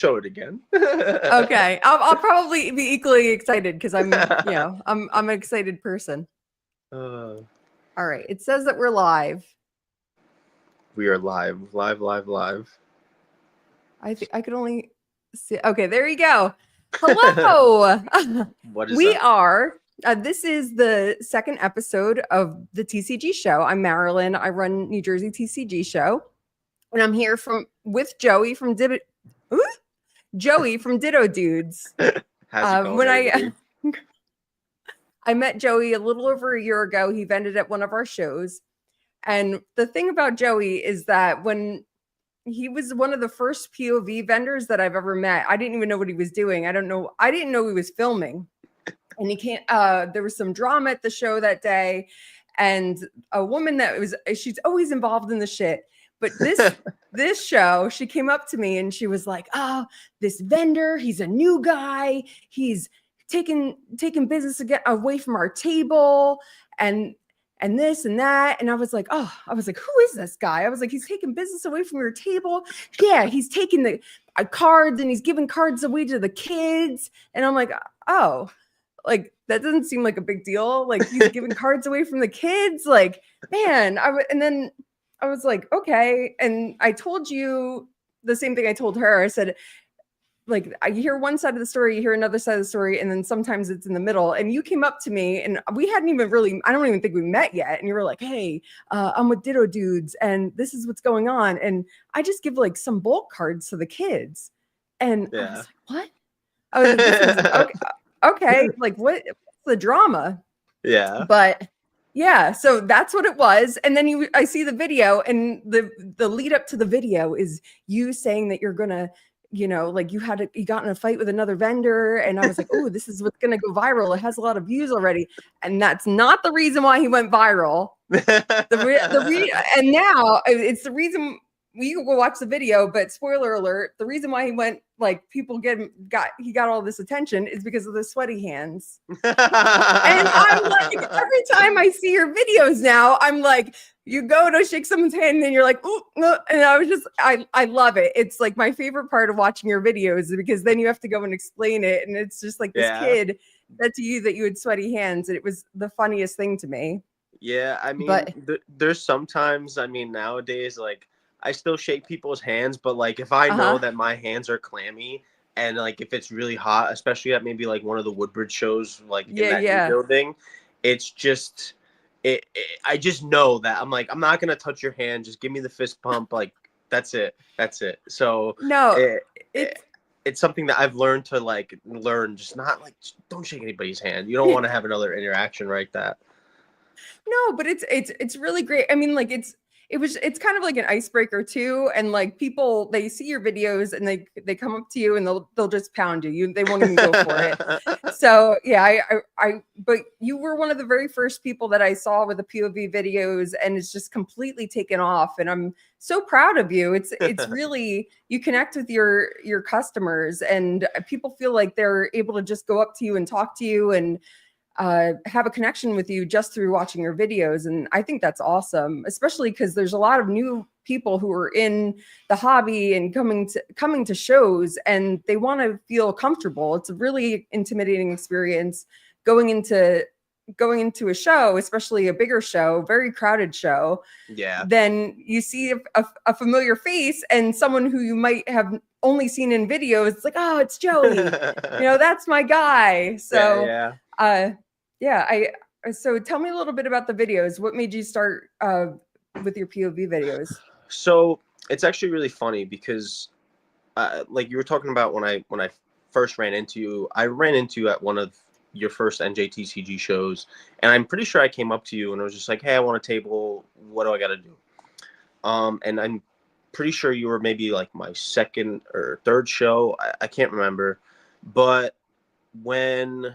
Show it again. Okay, I'll probably be equally excited because I'm an excited person. Uh, All right, it says that we're live. we are live, live, live, live. I think I could only see. Okay, there you go. Hello. What is We up? are. This is the second episode of the TCG Show. I'm Marilyn. I run New Jersey TCG Show, and I'm here with Joey from Ditto. Joey from Ditto Dudes. How's it going, When everybody? I met Joey a little over a year ago, he vended at one of our shows, and the thing about Joey is that when he was one of the first POV vendors that I've ever met. I didn't even know what he was doing. I didn't know he was filming. And he can't there was some drama at the show that day, and a woman she's always involved in the shit. But this show, she came up to me and she was like, "Oh, this vendor, he's a new guy. He's taking business away from our table and this and that." And I was like, who is this guy? I was like, he's taking business away from your table. Yeah, he's taking the cards and he's giving cards away to the kids. And I'm like, oh, like that doesn't seem like a big deal. Like he's giving cards away from the kids. Like, man, and then I was like, okay. And I told you the same thing I told her. I said, like, I hear one side of the story, you hear another side of the story, and then sometimes it's in the middle. And you came up to me and we hadn't even really, I don't even think we met yet. And you were like, "Hey, I'm with Ditto Dudes and this is what's going on." And I just give like some bulk cards to the kids. And I was like, what? I was like, this is okay. Like what's the drama? Yeah. But yeah, so that's what it was. And then I see the video, and the lead up to the video is you saying that you're gonna, like you got in a fight with another vendor, and I was like, oh, this is what's gonna go viral. It has a lot of views already, and that's not the reason why he went viral. And now it's the reason. You can go watch the video, but spoiler alert: the reason why he went, like, he got all this attention is because of the sweaty hands. And I'm like, every time I see your videos now, I'm like, you go to shake someone's hand and you're like, ooh, and I love it. It's like my favorite part of watching your videos, because then you have to go and explain it, and it's just like this kid said to you that you had sweaty hands, and it was the funniest thing to me. Yeah, I mean, there's sometimes, I mean, nowadays, like, I still shake people's hands, but like if I know that my hands are clammy, and like if it's really hot, especially at maybe like one of the Woodbridge shows, like in that new building, it's just I just know that I'm like, I'm not gonna touch your hand. Just give me the fist pump. Like that's it. So no, it's something that I've learned to learn. Just not like, just don't shake anybody's hand. You don't want to have another interaction like that. No, but it's really great. I mean, like it's kind of like an icebreaker too, and like people, they see your videos and they come up to you and they'll just pound you. They won't even go for it. So yeah, but you were one of the very first people that I saw with the POV videos, and it's just completely taken off, and I'm so proud of you. It's really, you connect with your customers, and people feel like they're able to just go up to you and talk to you and have a connection with you just through watching your videos. And I think that's awesome, especially because there's a lot of new people who are in the hobby and coming to shows, and they want to feel comfortable. It's a really intimidating experience going into a show, especially a bigger show, very crowded show. Yeah. Then you see a familiar face and someone who you might have only seen in videos. It's like, oh, it's Joey. That's my guy. So so tell me a little bit about the videos. What made you start with your POV videos? So it's actually really funny because like you were talking about when I first ran into you, I ran into you at one of your first NJ TCG shows, and I'm pretty sure I came up to you and I was just like, hey, I want a table. What do I got to do? And I'm pretty sure you were maybe like my second or third show. I can't remember. But when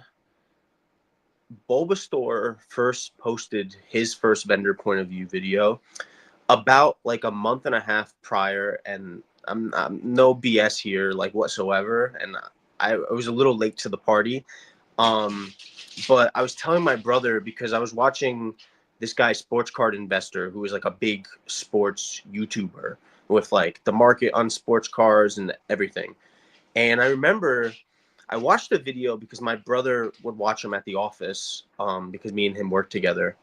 Bulbasaur first posted his first vendor point of view video about like a month and a half prior, and I'm no BS here, like whatsoever, and I was a little late to the party, but I was telling my brother, because I was watching this guy, Sports Card Investor, who is like a big sports YouTuber with like the market on sports cars and everything. And I remember I watched a video because my brother would watch him at the office, because me and him worked together.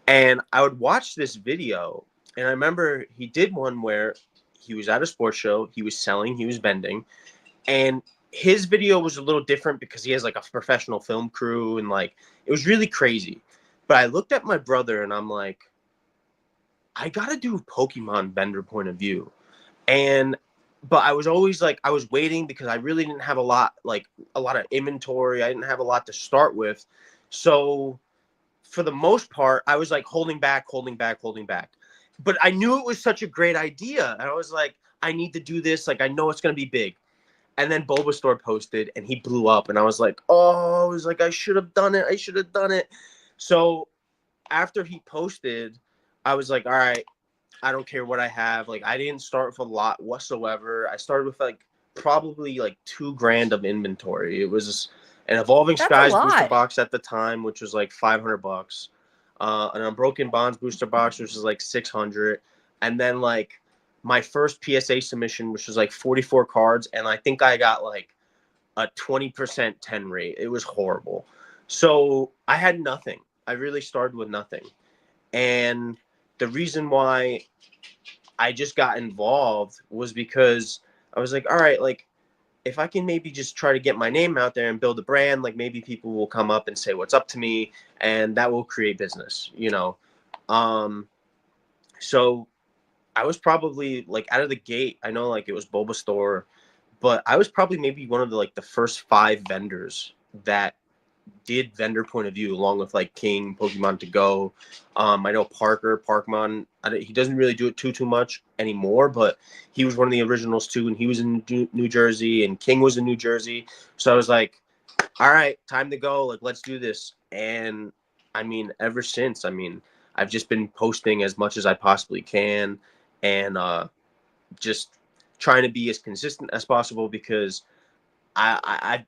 And I would watch this video, and I remember he did one where he was at a sports show, he was selling, he was vending, and his video was a little different because he has like a professional film crew, and like it was really crazy. But I looked at my brother and I'm like, I gotta do Pokemon vendor point of view. And but I was always like, I was waiting because I really didn't have a lot of inventory. I didn't have a lot to start with. So for the most part, I was like holding back. But I knew it was such a great idea. And I was like, I need to do this. Like, I know it's going to be big. And then Bulbasaur posted and he blew up. And I was like, oh, I was like, I should have done it. So after he posted, I was like, all right, I don't care what I have. Like, I didn't start with a lot whatsoever. I started with like probably like $2,000 of inventory. It was an Evolving That's a Skies booster lot. box at the time, which was like $500. An Unbroken Bonds booster box, which was like 600, and then like my first PSA submission, which was like 44 cards, and I think I got like a 20% 10 rate. It was horrible. So I had nothing. I really started with nothing. And the reason why I just got involved was because I was like, all right, like if I can maybe just try to get my name out there and build a brand, like maybe people will come up and say what's up to me, and that will create business, you know. So I was probably like out of the gate. I know like it was Bulbasaur, but I was probably maybe one of the like the first 5 vendors that did vendor point of view, along with like King, Pokemon to go. I know Parkmon. He doesn't really do it too much anymore, but he was one of the originals too, and he was in New Jersey, and King was in New Jersey. So I was like, all right, time to go. Like, let's do this. And I mean, ever since, I mean, I've just been posting as much as I possibly can, and just trying to be as consistent as possible because I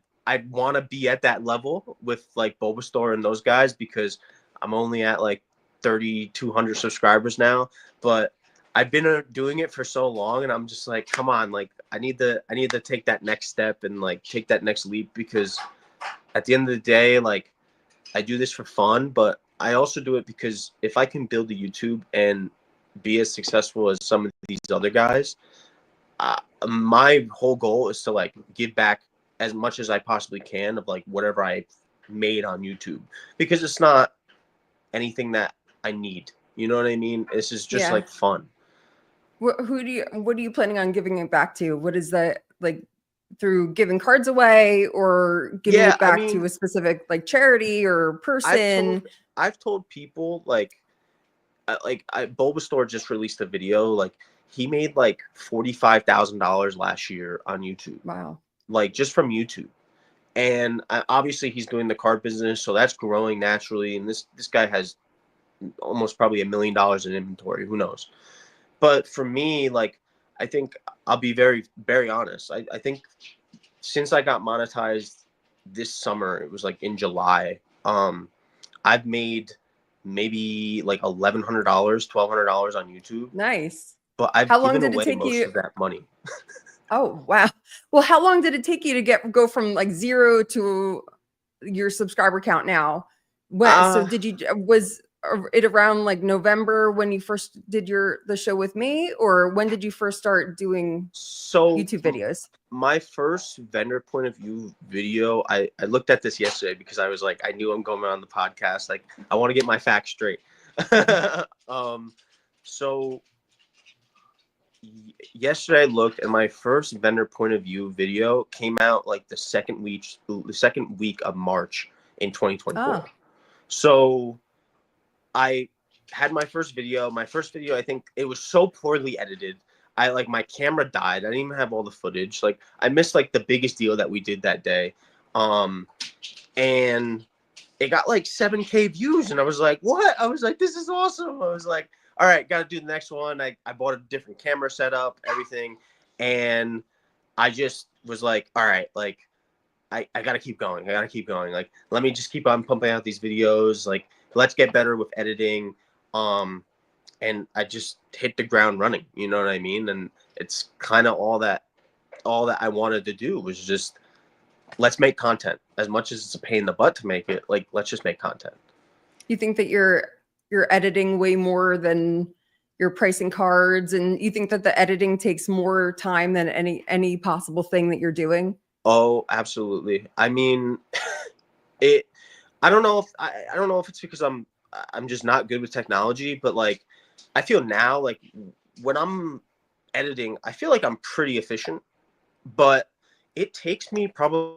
want to be at that level with like Bulbasaur and those guys because I'm only at like 3,200 subscribers now, but I've been doing it for so long, and I'm just like, come on, like I need to take that next step and like take that next leap because at the end of the day, like I do this for fun, but I also do it because if I can build a YouTube and be as successful as some of these other guys, my whole goal is to like give back as much as I possibly can of like whatever I made on YouTube because it's not anything that I need. You know what I mean? This is just Yeah. like fun. What are you planning on giving it back to? What is that like, through giving cards away or giving Yeah, it I back to mean, a specific like charity or I've person? told I've told people like Bulbasaur just released a video like he made like $45,000 last year on YouTube, Wow. like just from YouTube. And obviously he's doing the card business, so that's growing naturally. And this guy has almost probably $1 million in inventory. Who knows? But for me, like I think I'll be very, very honest. I think since I got monetized this summer, it was like in July. I've made maybe like $1,100, $1,200 on YouTube, Nice. but I've How long given did it away take most you? of that money. Oh, wow. Well, how long did it take you to go from like 0 to your subscriber count now? So Uh did you was it around like November when you first did the show with me, or when did you first start doing so YouTube videos? my first vendor point of view video, I looked at this yesterday because I was like, I knew I'm going on the podcast. Like, I want to get my facts straight. So yesterday I looked and my first vendor point of view video came out like the second week of March in 2024. Oh, So I had my first video. My first video, I think it was so poorly edited. I like my camera died. I didn't even have all the footage. Like I missed like the biggest deal that we did that day. And it got like 7K views, and I was like, what? I was like, this is awesome. I was like, all right, got to do the next one. I bought a different camera setup, everything. And I just was like, all right, like I got to keep going. I got to keep going. Like, let me just keep on pumping out these videos. Like, let's get better with editing. And I just hit the ground running. You know what I mean? And it's kind of all that all that I wanted to do was just, let's make content. As much as it's a pain in the butt to make it, like, let's just make content. You think that you're editing way more than you're pricing cards, and you think that the editing takes more time than any possible thing that you're doing? Oh, absolutely. I mean, it. I don't know if I don't know if it's because I'm just not good with technology, but like, I feel now like when I'm editing, I feel like I'm pretty efficient, but it takes me probably.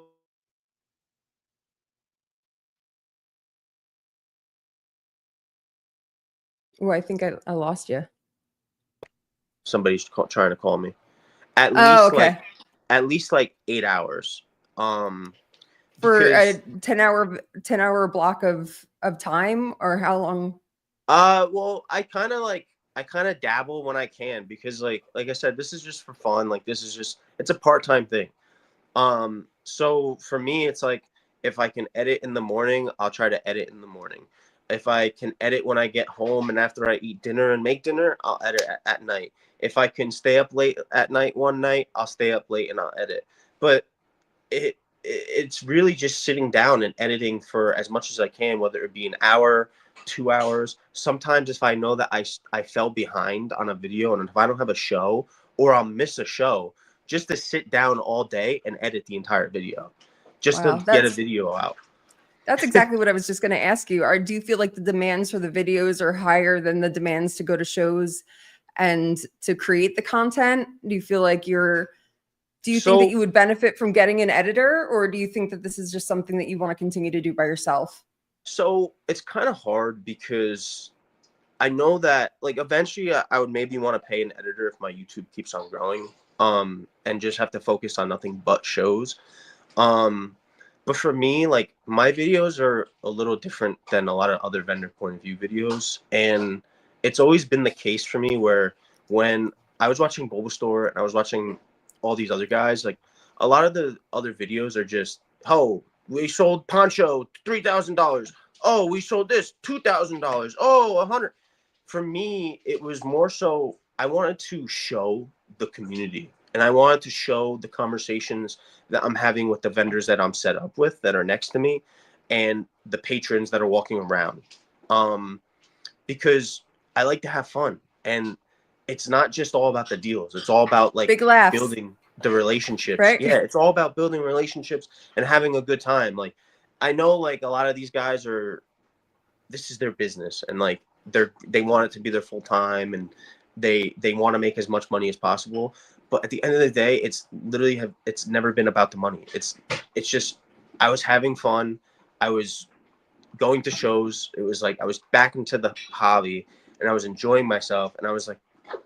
Oh, I think I lost you. Somebody's trying to call me. At Oh, least okay. at least like 8 hours. For a Because 10-hour block of time, or how long? well, I kind of dabble when I can, because like I said, this is just for fun. Like, this is just, it's a part-time thing. So for me, it's like, if I can edit in the morning, I'll try to edit in the morning. If I can edit when I get home and after I eat dinner and make dinner, I'll edit at night. If I can stay up late at night one night, I'll stay up late and I'll edit. But it's really just sitting down and editing for as much as I can, whether it be an hour, 2 hours. Sometimes if I know that I fell behind on a video, and if I don't have a show, or I'll miss a show, just to sit down all day and edit the entire video, just to Wow, get a video out. that's exactly what I was just going to ask you. Do you feel like the demands for the videos are higher than the demands to go to shows and to create the content? Do you feel like do you think that So you would benefit from getting an editor, or do you think that this is just something that you want to continue to do by yourself? so it's kind of hard, because I know that like eventually I would maybe want to pay an editor if my YouTube keeps on growing, and just have to focus on nothing but shows. Um, but for me, like, my videos are a little different than a lot of other vendor point of view videos. And it's always been the case for me where, when I was watching Bulbasaur and I was watching all these other guys, like, a lot of the other videos are just, oh, we sold Poncho $3,000. Oh, we sold this $2,000. Oh, 100. For me, it was more so I wanted to show the community, and I wanted to show the conversations that I'm having with the vendors that I'm set up with that are next to me, and the patrons that are walking around. Um, because I like to have fun, and it's not just all about the deals. It's all about like Big laughs, building the relationships. right? Yeah, it's all about building relationships and having a good time. Like, I know like a lot of these guys are, this is their business, and like they want it to be their full time, and they want to make as much money as possible. But at the end of the day, it's never been about the money. It's just, I was having fun. I was going to shows. It was like I was back into the hobby, and I was enjoying myself, and I was like,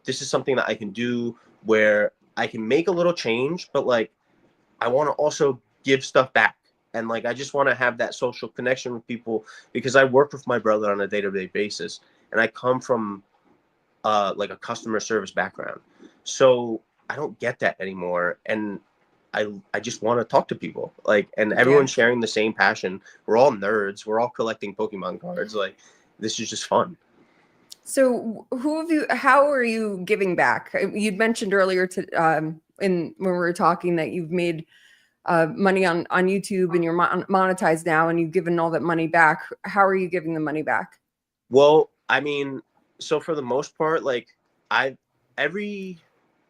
this is something that I can do where I can make a little change, but like, I want to also give stuff back. And like, I just want to have that social connection with people, because I work with my brother on a day-to-day basis, and I come from like a customer service background. So I don't get that anymore. And I just want to talk to people, like, and Yeah. everyone's sharing the same passion. We're all nerds. We're all collecting Pokemon cards. Like, this is just fun. So how are you giving back? You'd mentioned earlier when we were talking that you've made money on YouTube, and you're monetized now, and you've given all that money back. How are you giving the money back? Well, I mean, so for the most part, like, I every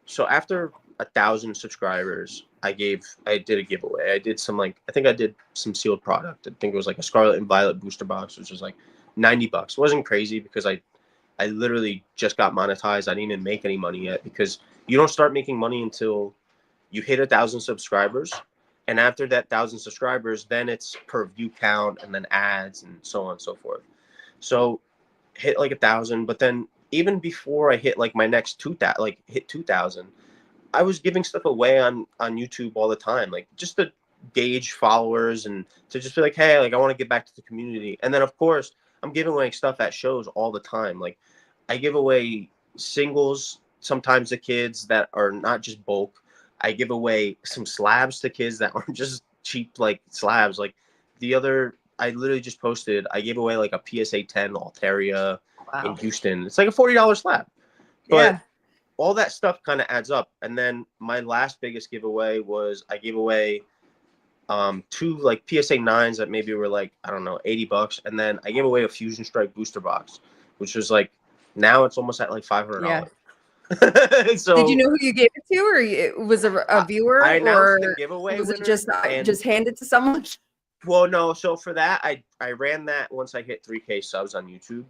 so after 1,000 subscribers, I did a giveaway. I did some, like, I think I did some sealed product. I think it was like a Scarlet and Violet booster box, which was like $90. It wasn't crazy, because I literally just got monetized. I didn't even make any money yet, because you don't start making money until you hit 1,000 subscribers. And after that 1,000 subscribers, then it's per view count, and then ads, and so on and so forth. So hit like 1,000, but then even before I hit like my next 2,000, like hit 2,000, I was giving stuff away on YouTube all the time, like, just to gauge followers, and to just be like, hey, like, I want to get back to the community. And then of course I'm giving away stuff at shows all the time. Like, I give away singles sometimes to kids that are not just bulk. I give away some slabs to kids that aren't just cheap like slabs. Like, I literally just posted, I gave away like a PSA 10 Altaria in Wow. Houston. It's like a $40 slab. But Yeah. all that stuff kind of adds up. And then my last biggest giveaway was I gave away 2 like PSA 9s that maybe were like, I don't know, $80. And then I gave away a Fusion Strike booster box, which was like, now it's almost at like $500. Yeah. So did you know who you gave it to, or it was a viewer, I announced the or giveaway was it winner, just handed to someone? Well, no. So for that, I ran that once I hit 3K subs on YouTube.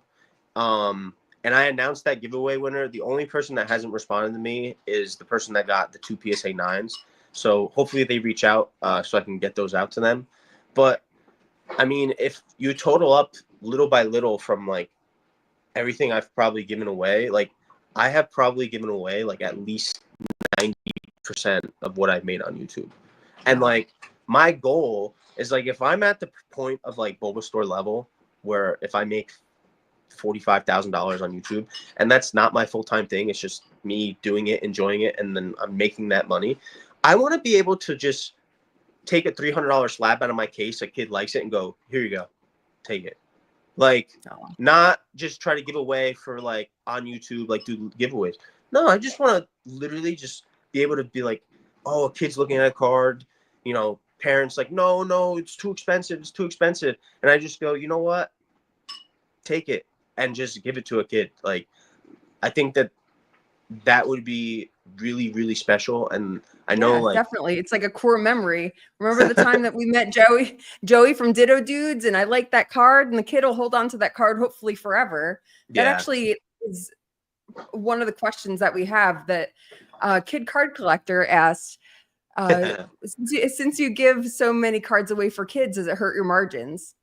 And I announced that giveaway winner. The only person that hasn't responded to me is the person that got the 2 PSA 9s. So hopefully they reach out so I can get those out to them. But I mean, if you total up little by little from like everything I've probably given away, like I have probably given away like at least 90% of what I've made on YouTube. And like my goal is like if I'm at the point of like Bulbasaur level where if I make $45,000 on YouTube, and that's not my full-time thing, it's just me doing it, enjoying it, and then I'm making that money. I want to be able to just take a $300 slab out of my case, a kid likes it, and go, here you go, take it. Like, not just try to give away for like on YouTube, like do giveaways. No, I just want to literally just be able to be like, oh, a kid's looking at a card, you know, parents like, no, it's too expensive, and I just go, you know what, take it and just give it to a kid. Like, I think that would be really, really special. And I know, like, definitely, it's like a core memory. Remember the time that we met Joey from Ditto Dudes, and I liked that card, and the kid will hold on to that card hopefully forever. That actually is one of the questions that we have that Kid Card Collector asked. Since you give so many cards away for kids, does it hurt your margins?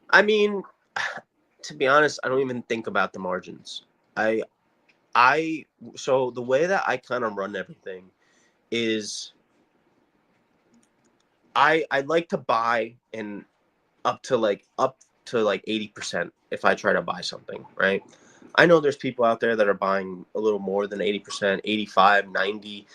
I mean, to be honest, I don't even think about the margins. So the way that I kind of run everything is I like to buy in up to like 80% if I try to buy something, right? I know there's people out there that are buying a little more than 80%, 85, 90.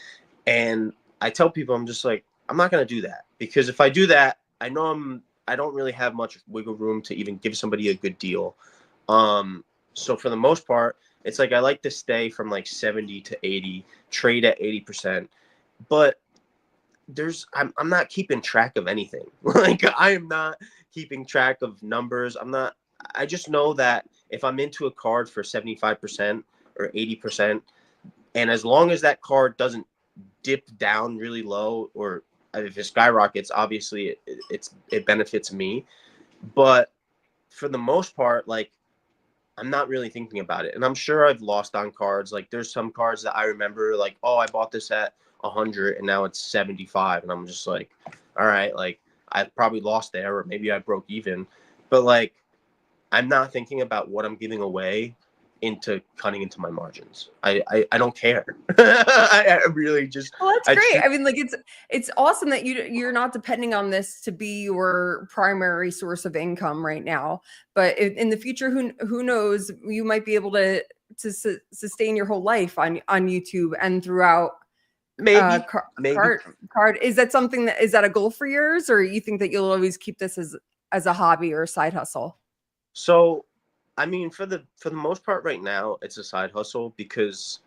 And I tell people, I'm just like, I'm not going to do that, because if I do that, I know I don't really have much wiggle room to even give somebody a good deal. So for the most part, it's like I like to stay from like 70 to 80, trade at 80%. But I'm not keeping track of anything. Like, I am not keeping track of numbers. I just know that if I'm into a card for 75% or 80%, and as long as that card doesn't dip down really low, or if it skyrockets, obviously it benefits me. But for the most part, like, I'm not really thinking about it. And I'm sure I've lost on cards. Like, there's some cards that I remember, like, oh, I bought this at 100 and now it's 75. And I'm just like, all right, like, I probably lost there, or maybe I broke even. But like, I'm not thinking about what I'm giving away into cutting into my margins. I don't care. I really just. Well, that's great. I mean, like, it's awesome that you're not depending on this to be your primary source of income right now. But in the future, who knows? You might be able to sustain your whole life on YouTube and throughout. Maybe card. Is that something is that a goal for yours, or you think that you'll always keep this as a hobby or a side hustle? So, I mean, for the most part right now, it's a side hustle, because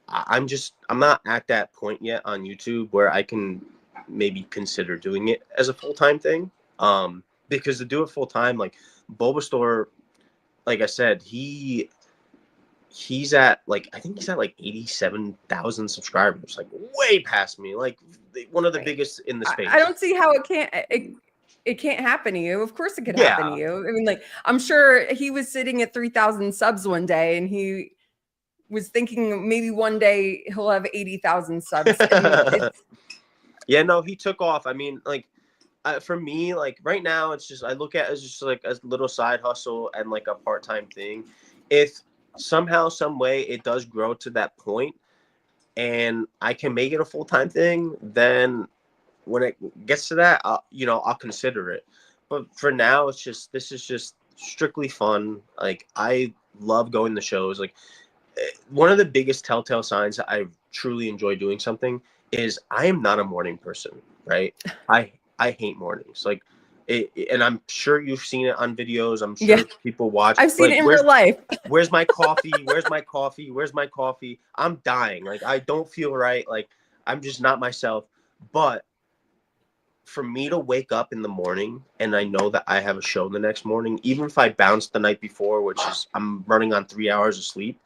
I'm not at that point yet on YouTube where I can maybe consider doing it as a full-time thing. Because to do it full-time, like Bulbasaur, like I said, he's at like, I think he's at like 87,000 subscribers, like way past me, like one of the biggest in the space. I don't see how it can't happen to you. Of course it could happen to you. I mean, like, I'm sure he was sitting at 3,000 subs one day, and he was thinking maybe one day he'll have 80,000 subs. Yeah, no, he took off. I mean, like, for me, like right now, it's just, I look at it as just like a little side hustle and like a part-time thing. If somehow, some way it does grow to that point and I can make it a full-time thing, then when it gets to that, I'll consider it. But for now, this is just strictly fun. Like, I love going to shows. Like, one of the biggest telltale signs that I truly enjoy doing something is I am not a morning person, right? I hate mornings. Like, And I'm sure you've seen it on videos. I'm sure people watch. I've seen like, it in real life. Where's my coffee? Where's my coffee? Where's my coffee? I'm dying. Like, I don't feel right. Like, I'm just not myself. But for me to wake up in the morning and I know that I have a show the next morning, even if I bounced the night before, which is I'm running on 3 hours of sleep,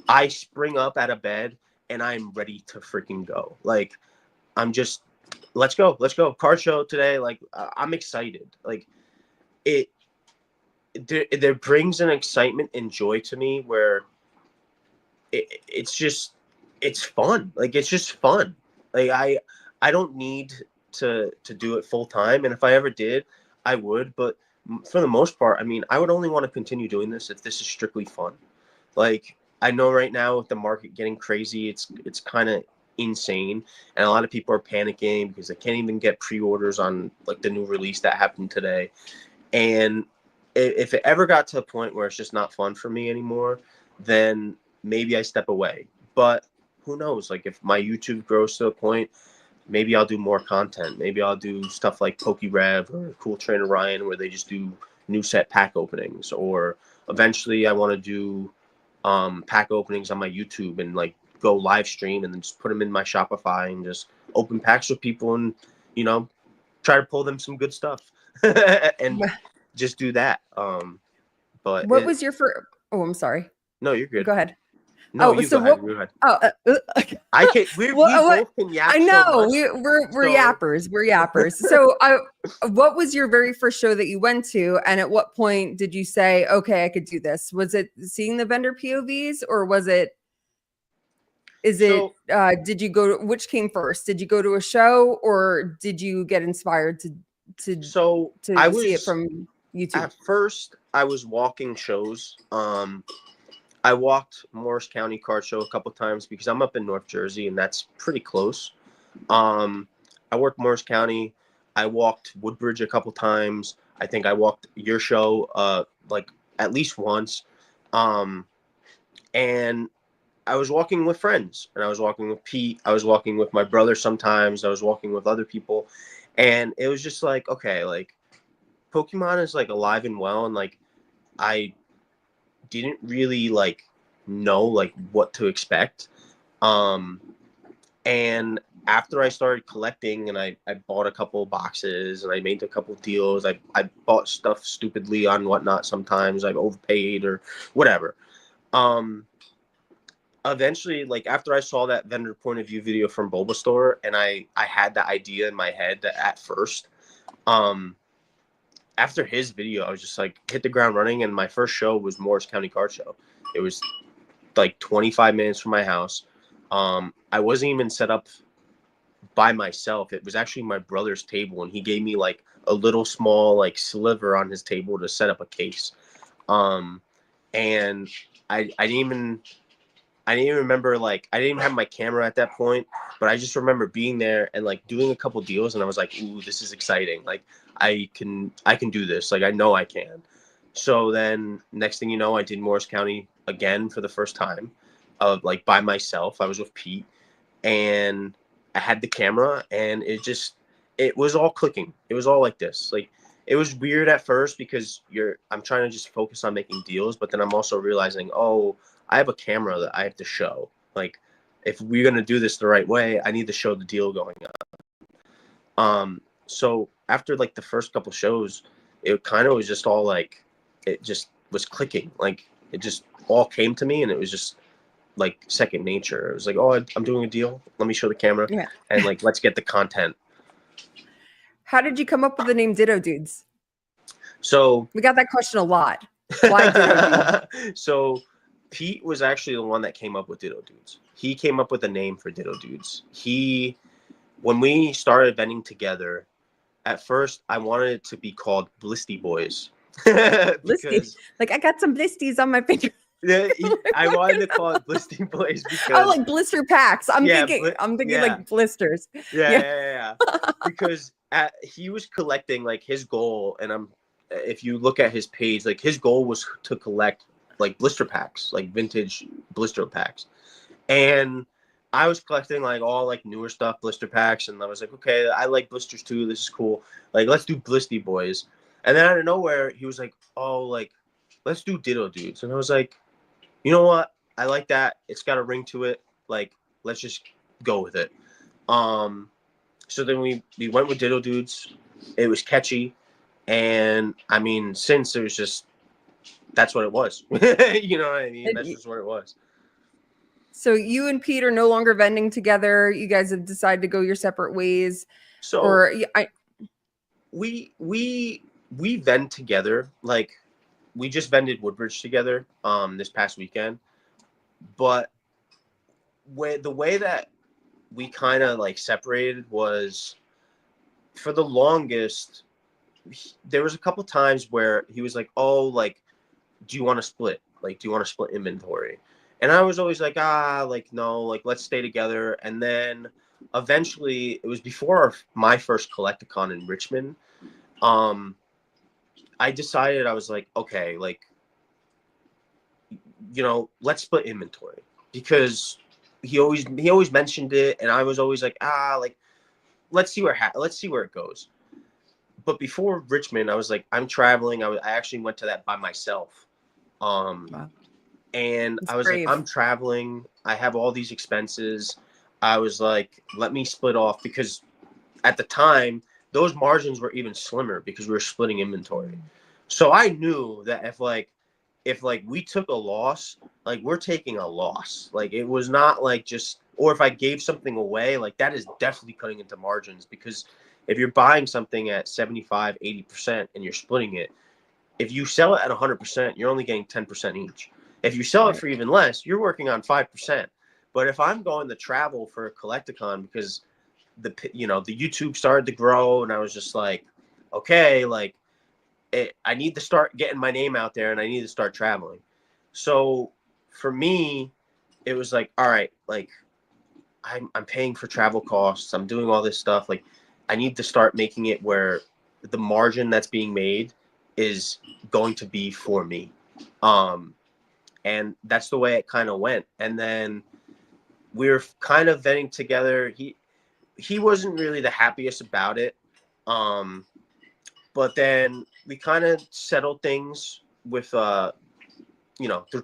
I spring up out of bed and I'm ready to freaking go. Like, I'm just, let's go. Card show today. Like, I'm excited. Like, there brings an excitement and joy to me where it's fun. Like, it's just fun. Like, I don't need to do it full time, and if I ever did, I would. But for the most part, I mean, I would only want to continue doing this if this is strictly fun. Like, I know right now with the market getting crazy, it's kind of insane, and a lot of people are panicking because they can't even get pre-orders on like the new release that happened today. And if it ever got to a point where it's just not fun for me anymore, then maybe I step away. But who knows? Like, if my YouTube grows to a point, maybe I'll do more content. Maybe I'll do stuff like PokeRev or Cool Trainer Ryan, where they just do new set pack openings. Or eventually I want to do pack openings on my YouTube and like go live stream and then just put them in my Shopify and just open packs with people and, you know, try to pull them some good stuff and just do that. But what was your first? Oh, I'm sorry. No, you're good. Go ahead. No, you go ahead. Go ahead. I can. We both can yap. I know. So We're yappers. We're yappers. So, what was your very first show that you went to, and at what point did you say, "Okay, I could do this"? Was it seeing the vendor POVs, or was it? Did you go to which came first? Did you go to a show, or did you get inspired to see it from YouTube? At first, I was walking shows. I walked Morris County Card Show a couple times because I'm up in North Jersey and that's pretty close. I worked Morris County. I walked Woodbridge a couple times. I think I walked your show like at least once. And I was walking with friends, and I was walking with Pete. I was walking with my brother sometimes. I was walking with other people. And it was just like, okay, like Pokemon is like alive and well, and like I didn't really like know like what to expect. And after I started collecting and I bought a couple of boxes and I made a couple of deals, I bought stuff stupidly on Whatnot sometimes. I've overpaid or whatever. Eventually, like after I saw that vendor point of view video from Bulbasaur and I had the idea in my head that at first, after his video, I was just like hit the ground running, and my first show was Morris County Card Show. It was like 25 minutes from my house. I wasn't even set up by myself. It was actually my brother's table, and he gave me like a little small like sliver on his table to set up a case. And I didn't even remember, like I didn't even have my camera at that point, but I just remember being there and like doing a couple deals, and I was like, ooh, this is exciting. Like I can do this. Like I know I can. So then next thing you know, I did Morris County again for the first time, like by myself. I was with Pete, and I had the camera, and it was all clicking. It was all like this. Like it was weird at first because I'm trying to just focus on making deals, but then I'm also realizing, oh, I have a camera that I have to show. Like if we're gonna do this the right way, I need to show the deal going on. So after like the first couple shows, it kind of was just all like, it just was clicking. Like it just all came to me, and it was just like second nature. It was like, oh, I'm doing a deal. Let me show the camera, and like let's get the content. How did you come up with the name Ditto Dudes? So we got that question a lot. Why Ditto Dudes? So Pete was actually the one that came up with Ditto Dudes. He came up with a name for Ditto Dudes. When we started vending together, at first I wanted it to be called Blisty Boys. Blisty. Like I got some blisties on my finger. Yeah, I wanted to call it Blisty Boys because like blister packs. I'm thinking like blisters. Yeah. Because he was collecting like his goal, and if you look at his page, like his goal was to collect like blister packs, like vintage blister packs. And I was collecting like all like newer stuff, blister packs, and I was like, okay, I like blisters too. This is cool. Like, let's do Blisty Boys. And then out of nowhere, he was like, oh, like, let's do Ditto Dudes. And I was like, you know what? I like that. It's got a ring to it. Like, let's just go with it. So then we went with Ditto Dudes. It was catchy. And I mean, since it was just, that's what it was. You know what I mean? That's just what it was. So you and Pete are no longer vending together. You guys have decided to go your separate ways. So or we vend together. Like, we just vended Woodbridge together this past weekend. But the way that we kind of like separated was, for the longest, there was a couple times where he was like, oh, like, do you want to split? Like, do you want to split inventory? And I was always like, like, no, like, let's stay together. And then eventually, it was before my first Collecticon in Richmond. I decided, I was like, okay, like, you know, let's split inventory, because he always mentioned it, and I was always like, like, let's see where it goes. But before Richmond, I was like, I'm traveling. I actually went to that by myself. wow. And That's I was brave. like, I'm traveling. I have all these expenses. I was like, let me split off, because at the time, those margins were even slimmer because we were splitting inventory. So I knew that if we took a loss, like, we're taking a loss. Like, it was not like just, or if I gave something away, like, that is definitely cutting into margins, because if you're buying something at 75, 80% and you're splitting it, if you sell it at 100%, you're only getting 10% each. If you sell it for even less, you're working on 5%. But if I'm going to travel for a Collecticon, because the YouTube started to grow, and I was just like, okay, like, I need to start getting my name out there, and I need to start traveling. So for me, it was like, all right, like, I'm paying for travel costs. I'm doing all this stuff. Like, I need to start making it where the margin that's being made is going to be for me. And that's the way it kind of went. And then we were kind of vetting together. He wasn't really the happiest about it. But then we kind of settled things with, through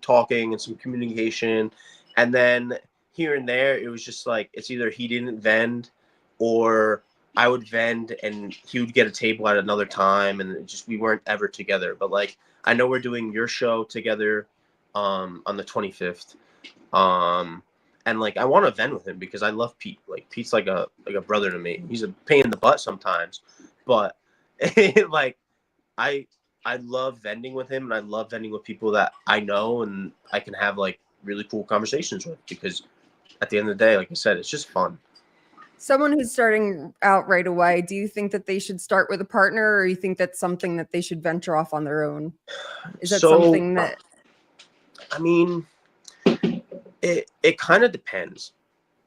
talking and some communication. And then here and there, it was just like, it's either he didn't vend, or I would vend and he would get a table at another time. And it just, we weren't ever together. But like, I know we're doing your show together on the 25th. And like, I want to vend with him because I love Pete. Like, Pete's like a brother to me. He's a pain in the butt sometimes, but like, I love vending with him, and I love vending with people that I know and I can have like really cool conversations with, because at the end of the day, like I said, it's just fun. Someone who's starting out right away, do you think that they should start with a partner, or you think that's something that they should venture off on their own? Is that something that, I mean, it kind of depends.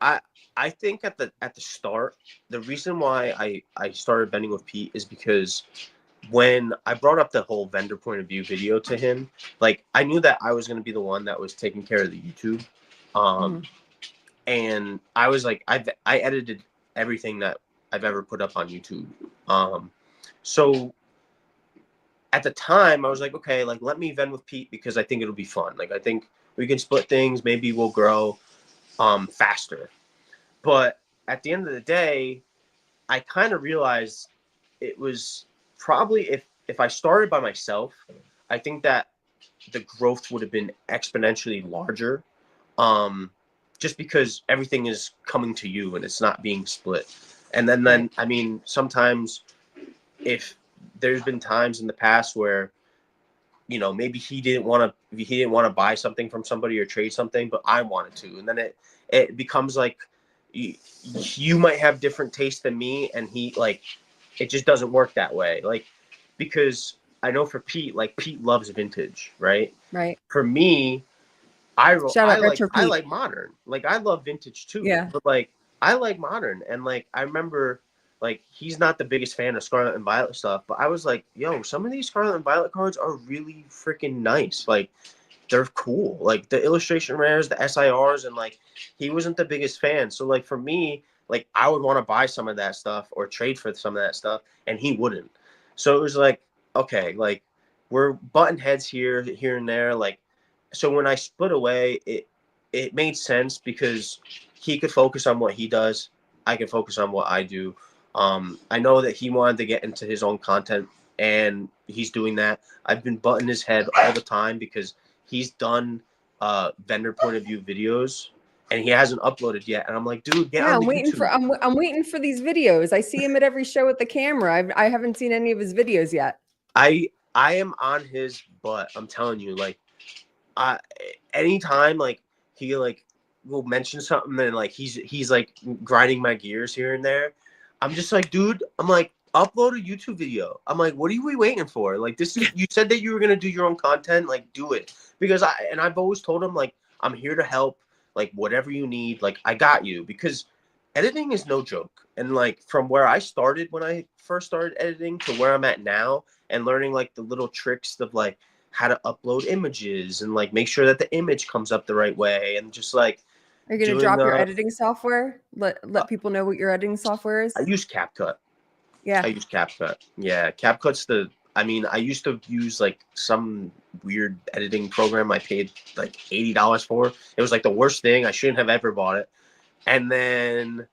I think at the start, the reason why I started vending with Pete is because when I brought up the whole vendor point of view video to him, like, I knew that I was going to be the one that was taking care of the YouTube. And I was like, I edited everything that I've ever put up on YouTube. So at the time I was like, okay, like, let me vend with Pete, because I think it'll be fun. Like, I think we can split things. Maybe we'll grow faster. But at the end of the day, I kind of realized it was probably, if I started by myself, I think that the growth would have been exponentially larger. Just because everything is coming to you and it's not being split. And then I mean, sometimes, if there's been times in the past where, maybe he didn't want to buy something from somebody or trade something, but I wanted to, and then it becomes like, you might have different taste than me, and he, like, it just doesn't work that way. Like, because I know for Pete, like, Pete loves vintage, right? right? For me, I Shout out Retro Pete. like modern. Like, I love vintage too. Yeah. But like, I like modern. And like, I remember, like, he's not the biggest fan of Scarlet and Violet stuff, but I was like, yo, some of these Scarlet and Violet cards are really freaking nice. Like, they're cool. Like the illustration rares, the SIRs, and like he wasn't the biggest fan. So like for me, like I would want to buy some of that stuff or trade for some of that stuff, and he wouldn't. So it was like, okay, like we're button heads here and there. Like so when I split away, it made sense because he could focus on what he does. I could focus on what I do. I know that he wanted to get into his own content, and he's doing that. I've been butting his head all the time because he's done vendor point of view videos and he hasn't uploaded yet. And I'm like, dude, get Yeah, on I'm the waiting YouTube. for I'm waiting for these videos. I see him at every show with the camera. I haven't seen any of his videos yet. I am on his butt. I'm telling you, like, anytime like he like will mention something and like he's like grinding my gears here and there, I'm just like, dude, I'm like, upload a YouTube video. I'm like, what are we waiting for? Like, this is, you said that you were gonna do your own content, like do it. Because I've always told him like I'm here to help, like whatever you need, like I got you, because editing is no joke. And like from where I started when I first started editing to where I'm at now and learning like the little tricks of like how to upload images and like make sure that the image comes up the right way and just like Are you going to doing drop your editing software? Let people know what your editing software is? I use CapCut. Yeah. I use CapCut. Yeah, CapCut's I mean, I used to use like some weird editing program I paid like $80 for. It was like the worst thing. I shouldn't have ever bought it. And then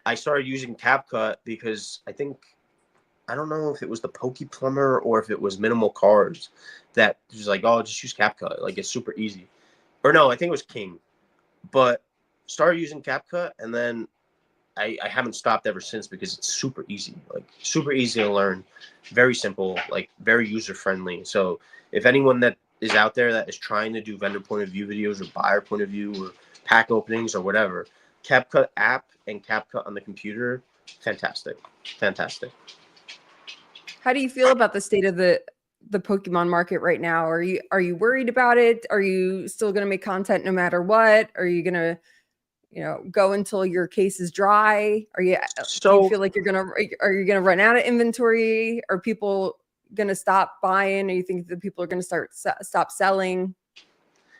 I started using CapCut because I don't know if it was the Pokeplumber or if it was Minimal Cars that was like, oh, just use CapCut. Like, it's super easy. Or no, I think it was King. But started using CapCut, and then I haven't stopped ever since because it's super easy. Like, super easy to learn. Very simple. Like, very user-friendly. So if anyone that is out there that is trying to do vendor point of view videos or buyer point of view or pack openings or whatever, CapCut app and CapCut on the computer, fantastic. Fantastic. How do you feel about the state of the Pokemon market right now? Are you worried about it? Are you still going to make content no matter what? Are you going to, go until your case is dry? Do you feel like are you going to run out of inventory? Are people going to stop buying? Or you think that people are going to stop selling?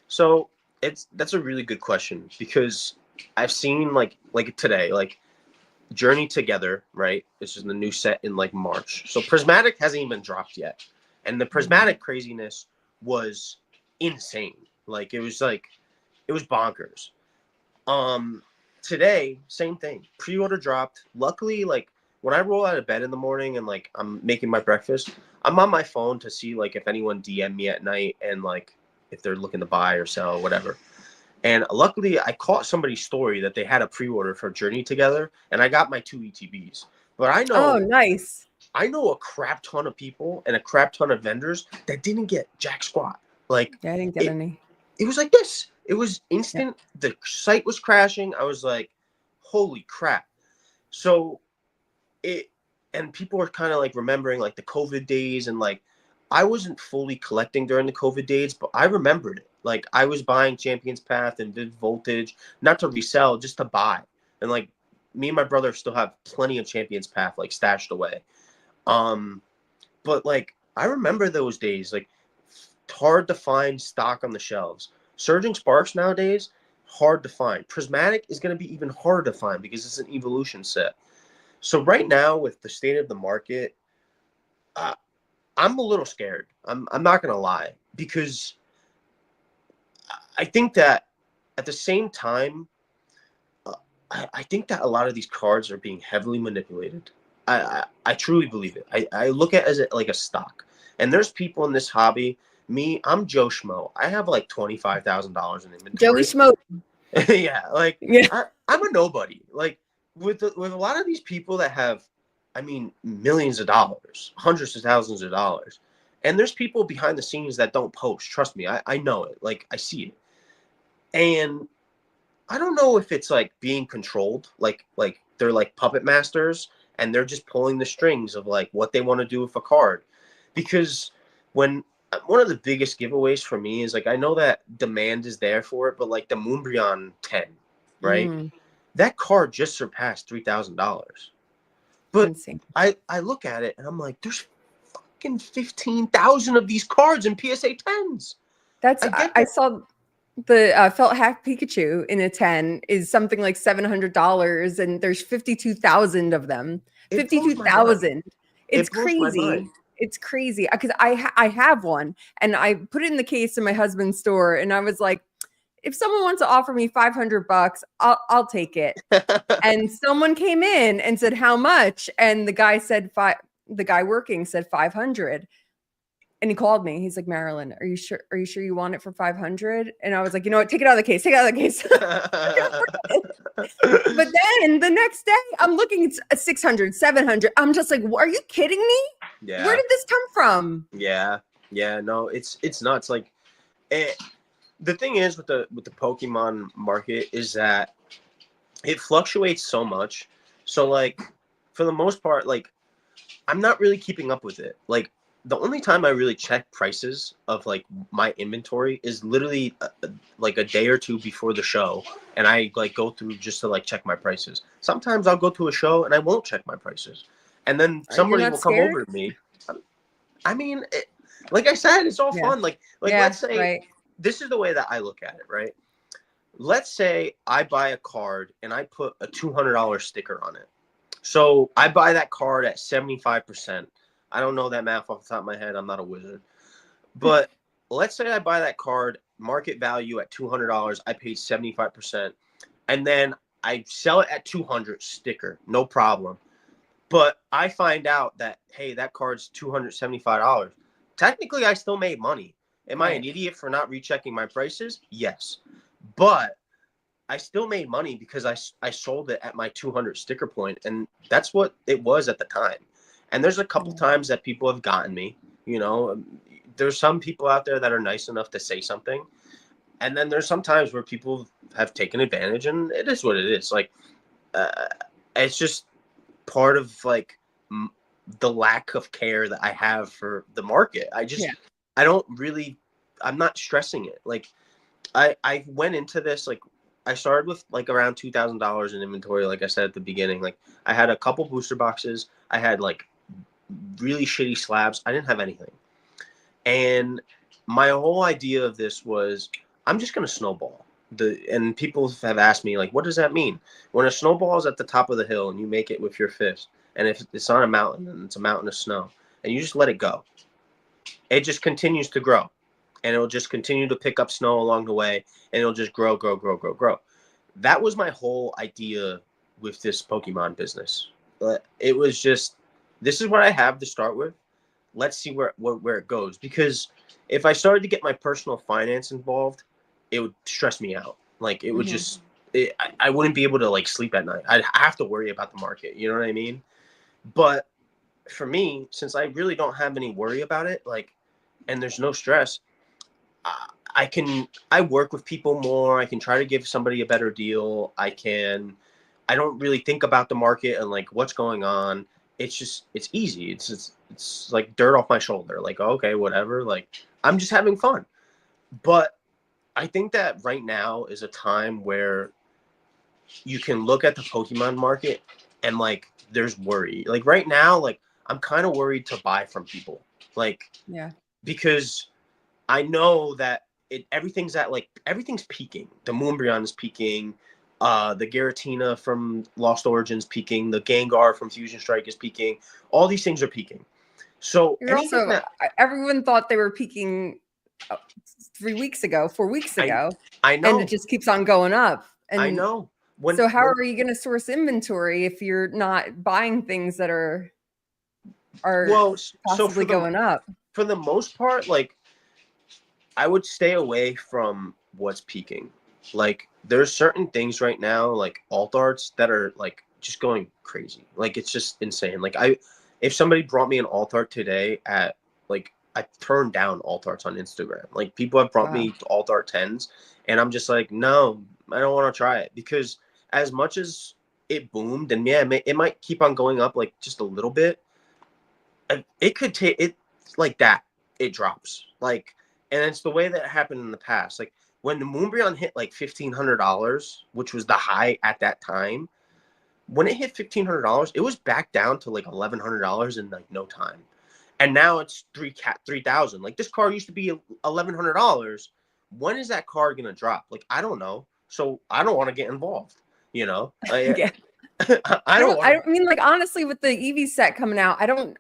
So that's a really good question because I've seen like today, like Journey Together, right? This is the new set in like March. So Prismatic hasn't even dropped yet. And the Prismatic craziness was insane. Like it was bonkers. Today, same thing. Pre-order dropped. Luckily, like when I roll out of bed in the morning and like I'm making my breakfast, I'm on my phone to see like if anyone DM me at night and like if they're looking to buy or sell or whatever. And luckily, I caught somebody's story that they had a pre-order for Journey Together, and I got my 2 ETBs. But I know, oh, nice. I know a crap ton of people and a crap ton of vendors that didn't get jack squat. Like, Yeah, I didn't get any. It was like this. It was instant. Yep. The site was crashing. I was like, holy crap. So and people were kind of like remembering like the COVID days, and like I wasn't fully collecting during the COVID days, but I remembered it. Like I was buying Champions Path and Vivid Voltage, not to resell, just to buy. And like me and my brother still have plenty of Champions Path like stashed away. But like I remember those days, like hard to find stock on the shelves. Surging Sparks nowadays, hard to find. Prismatic is going to be even harder to find because it's an evolution set. So right now, with the state of the market, I'm a little scared. I'm not going to lie, because I think that at the same time, I think that a lot of these cards are being heavily manipulated. I truly believe it. I look at it as like a stock. And there's people in this hobby. Me, I'm Joe Schmo. I have like $25,000 in inventory. Joey Schmo. Yeah, like Yeah. I'm a nobody. Like with a lot of these people that have, I mean, millions of dollars, hundreds of thousands of dollars, and there's people behind the scenes that don't post. Trust me, I know it. Like I see it, and I don't know if it's like being controlled, like they're like puppet masters and they're just pulling the strings of like what they want to do with a card, because when one of the biggest giveaways for me is like I know that demand is there for it, but like the Moonbryon 10, right? That card just surpassed $3,000. But Insane. I look at it and I'm like, there's fucking 15,000 of these cards in PSA 10s. That's I get I that. saw the felt hat Pikachu in a 10 is something like $700, and there's 52,000 of them. It blows my mind. 52,000. It's It blows my crazy. mind. It's crazy because I have one, and I put it in the case in my husband's store, and I was like, if someone wants to offer me $500, I'll take it. And someone came in and said, how much? And the guy said the guy working said 500. And he called me. He's like, Marilyn, are you sure? Are you sure you want it for 500? And I was like, you know what? Take it out of the case. Take it out of the case. But then the next day, I'm looking at 600, 700. I'm just like, are you kidding me? Yeah. Where did this come from? Yeah. Yeah. No, it's nuts. Like, the thing is with the Pokemon market is that it fluctuates so much. So like, for the most part, like, I'm not really keeping up with it. Like, the only time I really check prices of like my inventory is literally like a day or two before the show, and I like go through just to like check my prices. Sometimes I'll go to a show and I won't check my prices, and then You're somebody not will come scared? over to me. I mean, like I said, it's all Yeah. fun. Like Yeah, let's say right. this is the way that I look at it, right? Let's say I buy a card and I put a $200 sticker on it. So I buy that card at 75%. I don't know that math off the top of my head. I'm not a wizard. But let's say I buy that card, market value at $200. I paid 75%. And then I sell it at 200 sticker. No problem. But I find out that, hey, that card's $275. Technically, I still made money. Am I an idiot for not rechecking my prices? Yes. But I still made money because I sold it at my 200 sticker point, and that's what it was at the time. And there's a couple times that people have gotten me, you know, there's some people out there that are nice enough to say something. And then there's some times where people have taken advantage, and it is what it is. Like, it's just part of like the lack of care that I have for the market. I don't really, I'm not stressing it. Like, I went into this, like, I started with like around $2,000 in inventory. Like I said at the beginning, like I had a couple booster boxes. I had like really shitty slabs. I didn't have anything. And my whole idea of this was I'm just going to snowball. And people have asked me, like, what does that mean? When a snowball is at the top of the hill and you make it with your fist, and if it's on a mountain and it's a mountain of snow, and you just let it go, it just continues to grow. And it'll just continue to pick up snow along the way, and it'll just grow, grow, grow, grow, grow. That was my whole idea with this Pokemon business. It was just, this is what I have to start with. Let's see where it goes. Because if I started to get my personal finance involved, it would stress me out. Like, it would just, I wouldn't be able to like sleep at night. I'd have to worry about the market. You know what I mean? But for me, since I really don't have any worry about it, like, and there's no stress, I work with people more. I can try to give somebody a better deal. I don't really think about the market and like what's going on. It's just, it's easy. It's like dirt off my shoulder. Like, okay, whatever. Like, I'm just having fun. But I think that right now is a time where you can look at the Pokemon market and like there's worry. Like right now, like I'm kind of worried to buy from people. Like, because I know that everything's peaking. The Moonbreon is peaking. The Giratina from Lost Origins peaking. The Gengar from Fusion Strike is peaking. All these things are peaking. So everyone thought they were peaking 3 weeks ago, 4 weeks ago. I know. And it just keeps on going up. And I know. So how are you going to source inventory if you're not buying things that are possibly going up? For the most part, like, I would stay away from what's peaking. Like, there's certain things right now, like alt arts, that are like just going crazy. Like, it's just insane. Like, if somebody brought me an alt art today at like, I turned down alt arts on Instagram. Like, people have brought me alt art 10s, and I'm just like, no, I don't want to try it, because as much as it boomed, and yeah, it might keep on going up like just a little bit, it could take it like that. It drops like. And it's the way that it happened in the past. Like, when the Moonbreon hit like $1,500, which was the high at that time, when it hit $1,500, it was back down to like $1,100 in like no time. and now it's 3,000. Like this card used to be $1,100. When is that card gonna drop? Like I don't know. So I don't want to get involved. You know, Yeah. I don't want. I mean, like honestly, with the EV set coming out, I don't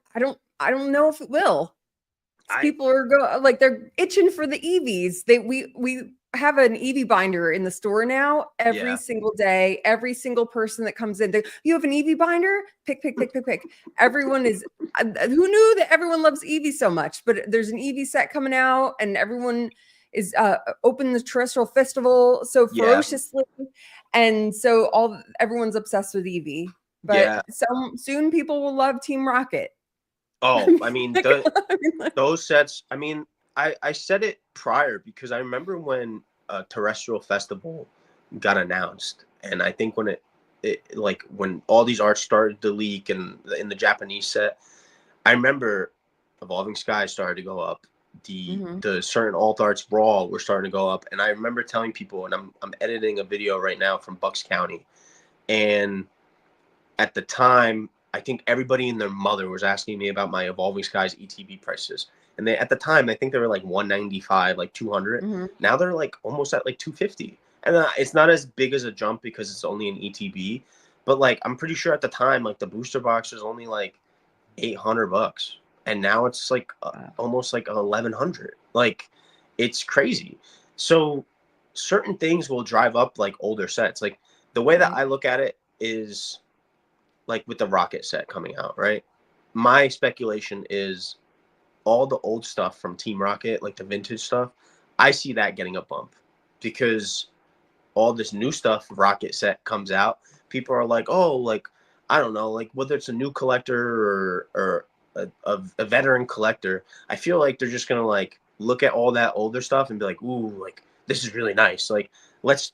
know if it will. People are like they're itching for the EVs. We have an EV binder in the store now. Every single day, every single person that comes in, you have an EV binder? Pick. Everyone is. Who knew that everyone loves EV so much? But there's an EV set coming out, and everyone is open the terrestrial festival so ferociously, and so everyone's obsessed with EV. But soon people will love Team Rocket. Oh, I mean, those sets, I mean, I said it prior because I remember when Terrestrial Festival got announced. And I think when when all these arts started to leak and in the Japanese set, I remember Evolving Skies started to go up. The certain alt arts brawl were starting to go up. And I remember telling people, and I'm editing a video right now from Bucks County. And at the time, I think everybody and their mother was asking me about my Evolving Skies ETB prices. And at the time, I think they were like 195, like 200. Now they're like almost at like 250. And it's not as big as a jump because it's only an ETB. But like, I'm pretty sure at the time, like the booster box was only like $800. And now it's like almost like 1,100. Like, it's crazy. So certain things will drive up like older sets. Like the way that I look at it is like with the Rocket set coming out, right? My speculation is all the old stuff from Team Rocket, like the vintage stuff, I see that getting a bump because all this new stuff Rocket set comes out. People are like, oh, like, I don't know, like whether it's a new collector or a veteran collector, I feel like they're just going to like look at all that older stuff and be like, ooh, like this is really nice. Like, let's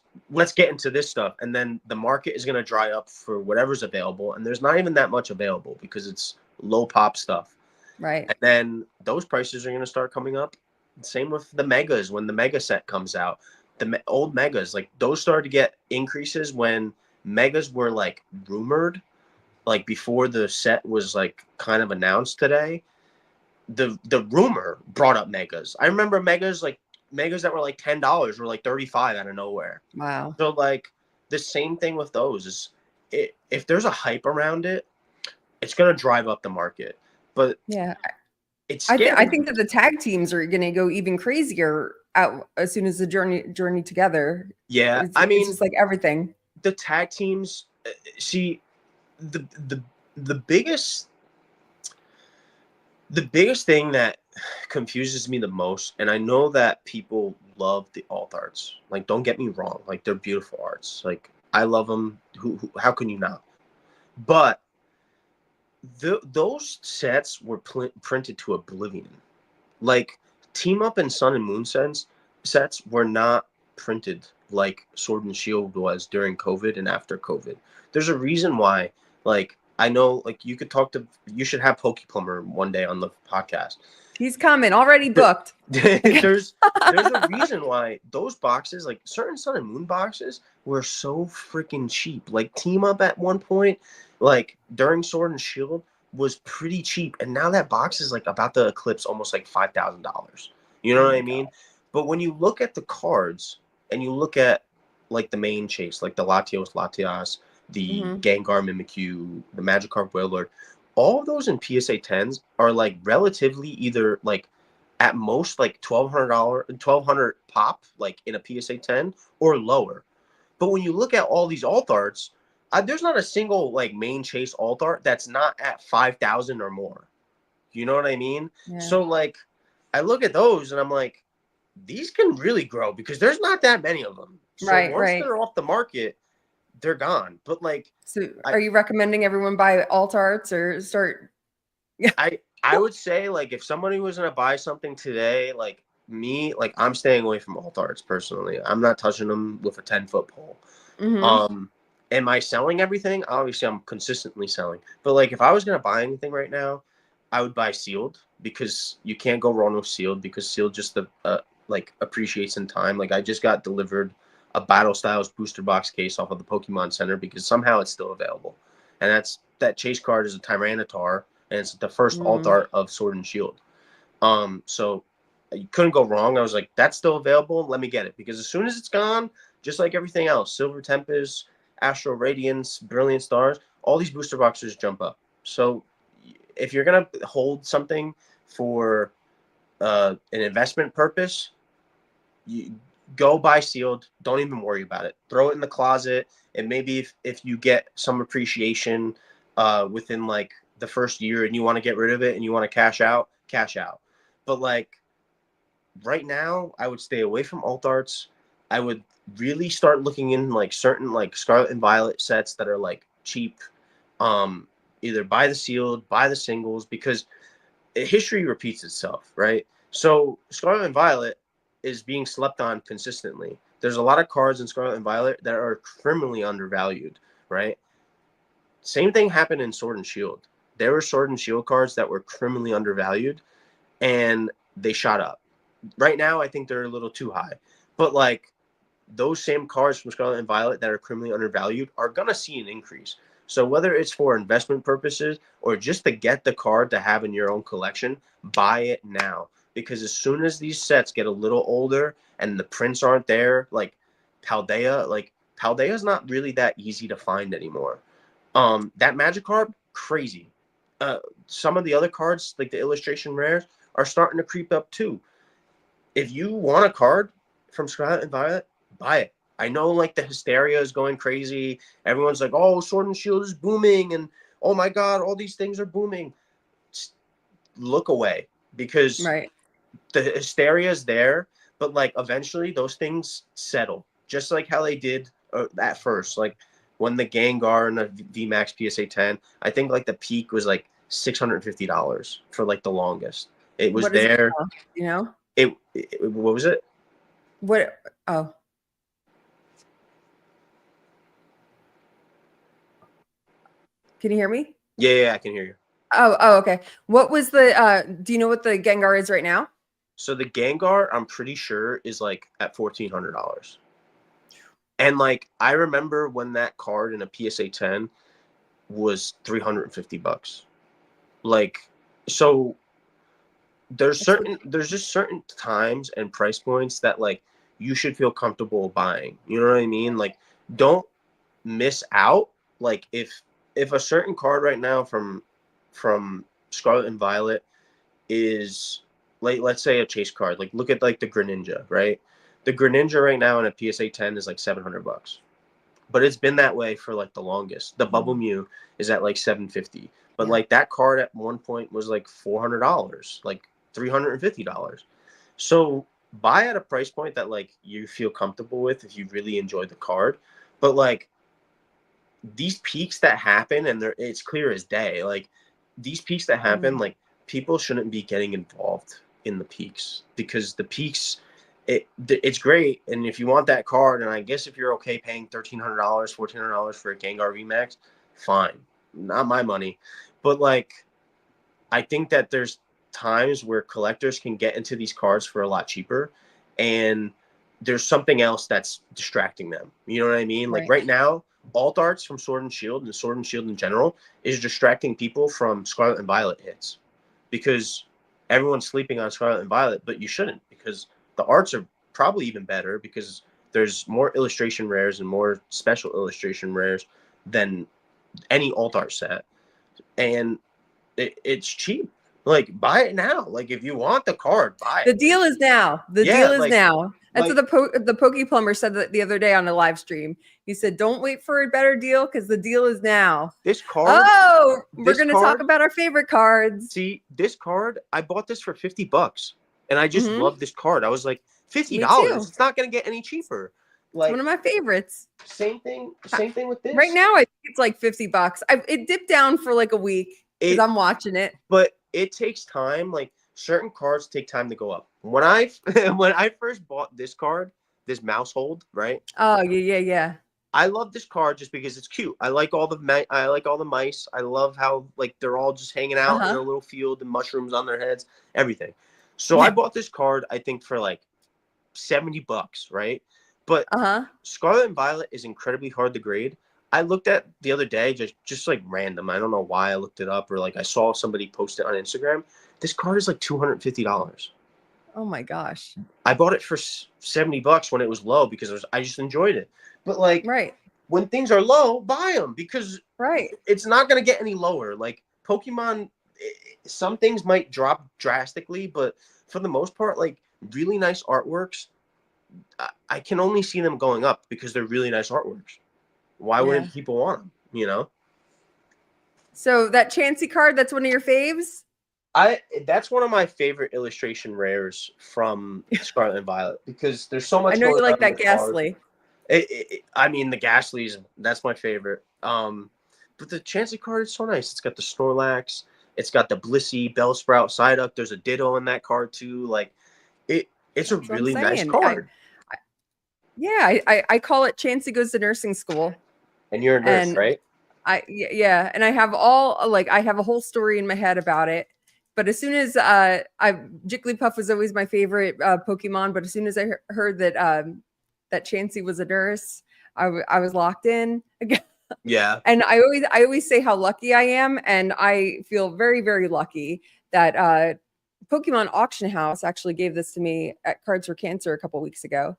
get into this stuff. And then the market is going to dry up for whatever's available. And there's not even that much available because it's low pop stuff. Right. And then those prices are going to start coming up. Same with the megas. When the mega set comes out, the old megas, like those started to get increases when megas were like rumored, like before the set was like kind of announced today. The rumor brought up megas. I remember megas that were like $10 were like $35 out of nowhere. Wow. So like the same thing with those is if there's a hype around it, it's gonna drive up the market. But yeah, it's scary. I think that the tag teams are gonna go even crazier out as soon as the journey together. Yeah, it's just like everything. The tag teams, see, the biggest thing that confuses me the most, and I know that people love the alt arts. Like, don't get me wrong. Like, they're beautiful arts. Like, I love them. How can you not? But those sets were printed to oblivion. Like, Team Up and Sun and Moon sets were not printed like Sword and Shield was during COVID and after COVID. There's a reason why, like, I know, like, you should have Pokeplumber one day on the podcast. He's coming, already booked. There's a reason why those boxes, like certain Sun and Moon boxes, were so freaking cheap. Like Team Up at one point, like during Sword and Shield, was pretty cheap, and now that box is like about to eclipse almost like $5,000. You know what I mean? But when you look at the cards and you look at like the main chase, like the Latios, the Gengar Mimikyu, the Magikarp Wailord, all of those in PSA 10s are like relatively either like at most like $1,200 pop, like in a PSA 10 or lower. But when you look at all these alt arts, there's not a single like main chase alt art that's not at 5,000 or more. You know what I mean? Yeah. So like, I look at those and I'm like, these can really grow because there's not that many of them. So once they're off the market, they're gone. But like, so are you recommending everyone buy alt arts or start? I would say like if somebody was gonna buy something today, like me, like I'm staying away from alt arts personally. I'm not touching them with a 10-foot pole. Am I selling everything? Obviously, I'm consistently selling. But like if I was gonna buy anything right now, I would buy sealed because you can't go wrong with sealed because sealed just like appreciates in time. Like I just got delivered a Battle Styles booster box case off of the Pokemon Center because somehow it's still available. And that chase card is a Tyranitar and it's the first alt Mm. art of Sword and Shield. So you couldn't go wrong. I was like, that's still available. Let me get it, because as soon as it's gone, just like everything else, Silver Tempest, Astral Radiance, Brilliant Stars, all these booster boxes jump up. So if you're gonna hold something for an investment purpose, you go buy sealed. Don't even worry about it. Throw it in the closet, and maybe if you get some appreciation within like the first year and you want to get rid of it and you want to cash out, cash out. But like right now, I would stay away from alt arts. I would really start looking in like certain like Scarlet and Violet sets that are like cheap. Either buy the sealed, buy the singles, because history repeats itself, right? So Scarlet and Violet is being slept on consistently. There's a lot of cards in Scarlet and Violet that are criminally undervalued, right? Same thing happened in Sword and Shield. There were Sword and Shield cards that were criminally undervalued, and they shot up. Right now, I think they're a little too high. But like those same cards from Scarlet and Violet that are criminally undervalued are gonna see an increase. So whether it's for investment purposes or just to get the card to have in your own collection, buy it now. Because as soon as these sets get a little older and the prints aren't there, like Paldea is not really that easy to find anymore. That Magikarp, crazy. Some of the other cards, like the illustration rares, are starting to creep up too. If you want a card from Scarlet and Violet, buy it. I know like the hysteria is going crazy. Everyone's like, oh, Sword and Shield is booming, and oh my God, all these things are booming. Just look away, because Right. the hysteria is there, but like eventually those things settle, just like how they did at first. Like when the Gengar and the VMAX PSA 10, I think like the peak was like $650 for like the longest. It was What is it there. now? You know? What was it? What? Oh. Can you hear me? Yeah, I can hear you. Oh, okay. What was the do you know what the Gengar is right now? So the Gengar, I'm pretty sure, is like at $1,400. And like I remember when that card in a PSA 10 was $350. Like, so there's just certain times and price points that like you should feel comfortable buying. You know what I mean? Like, don't miss out. Like if a certain card right now from Scarlet and Violet is like, let's say a chase card, like look at like the Greninja, right? The Greninja right now in a PSA 10 is like $700, but it's been that way for like the longest. The Bubble Mew is at like 750, but Yeah. like that card at one point was like $400, like $350. So buy at a price point that like you feel comfortable with if you really enjoy the card. But like these peaks that happen, and it's clear as day, like these peaks that happen, like people shouldn't be getting involved in the peaks, because the peaks, it's great, and if you want that card, and I guess if you're okay paying $1,300, $1,400 for a Gengar VMAX, fine, not my money. But like I think that there's times where collectors can get into these cards for a lot cheaper, and there's something else that's distracting them. You know what I mean? Like Right. right now, alt arts from Sword and Shield and Sword and Shield in general is distracting people from Scarlet and Violet hits, because everyone's sleeping on Scarlet and Violet, but you shouldn't, because the arts are probably even better, because there's more illustration rares and more special illustration rares than any alt art set, and it's cheap. Like buy it now. Like if you want the card, buy The it. deal is now. The Yeah, deal is now. That's like what the Poke Plumber said that the other day on a live stream. He said, "Don't wait for a better deal, because the deal is now." this card. Oh, we're This going to talk card. about our favorite cards. See, this card, I bought this for $50, and I just Mhm. love this card. I was like, Me $50. too. It's not gonna get any cheaper. It's one Like of my favorites. same thing. Same thing with Right this. now, I think it's like $50. It dipped down for like a week because It, I'm watching it. but it takes time. Like certain cards take time to go up. When I when I first bought this card, this mouse hold, right? Oh, yeah. I love this card just because it's cute. I like all the mice. I love how like they're all just hanging out in Uh-huh. a little field and mushrooms on their heads, everything. So I Yeah. bought this card, I think, for like $70, right? But Uh-huh. Scarlet and Violet is incredibly hard to grade. I looked at the other day, just like random. I don't know why I looked it up, or like I saw somebody post it on Instagram. This card is like $250. Oh my gosh. I bought it for $70 when it was low because I just enjoyed it. But like Right. when things are low, buy them because Right. it's not going to get any lower. Like Pokemon, some things might drop drastically, but for the most part, like really nice artworks, I can only see them going up because they're really nice artworks. Why Yeah. wouldn't people want them? You know? So that Chansey card, that's one of your faves? That's one of my favorite illustration rares from Scarlet and Violet because there's so much I know you going like on in that the card. Ghastly. I mean, the Ghastlies, that's my favorite. But the Chansey card is so nice. It's got the Snorlax, it's got the Blissey, Bellsprout, Psyduck. There's a Ditto in that card too. Like, it's a That's what I'm really nice saying. card. I call it Chansey Goes to Nursing School. And you're a nurse, And right? yeah, and I have I have a whole story in my head about it. But as soon as Jigglypuff was always my favorite Pokemon, but as soon as I heard that that Chansey was a nurse, I was locked in. Yeah. And I always say how lucky I am, and I feel very, very lucky that Pokemon Auction House actually gave this to me at Cards for Cancer a couple weeks ago.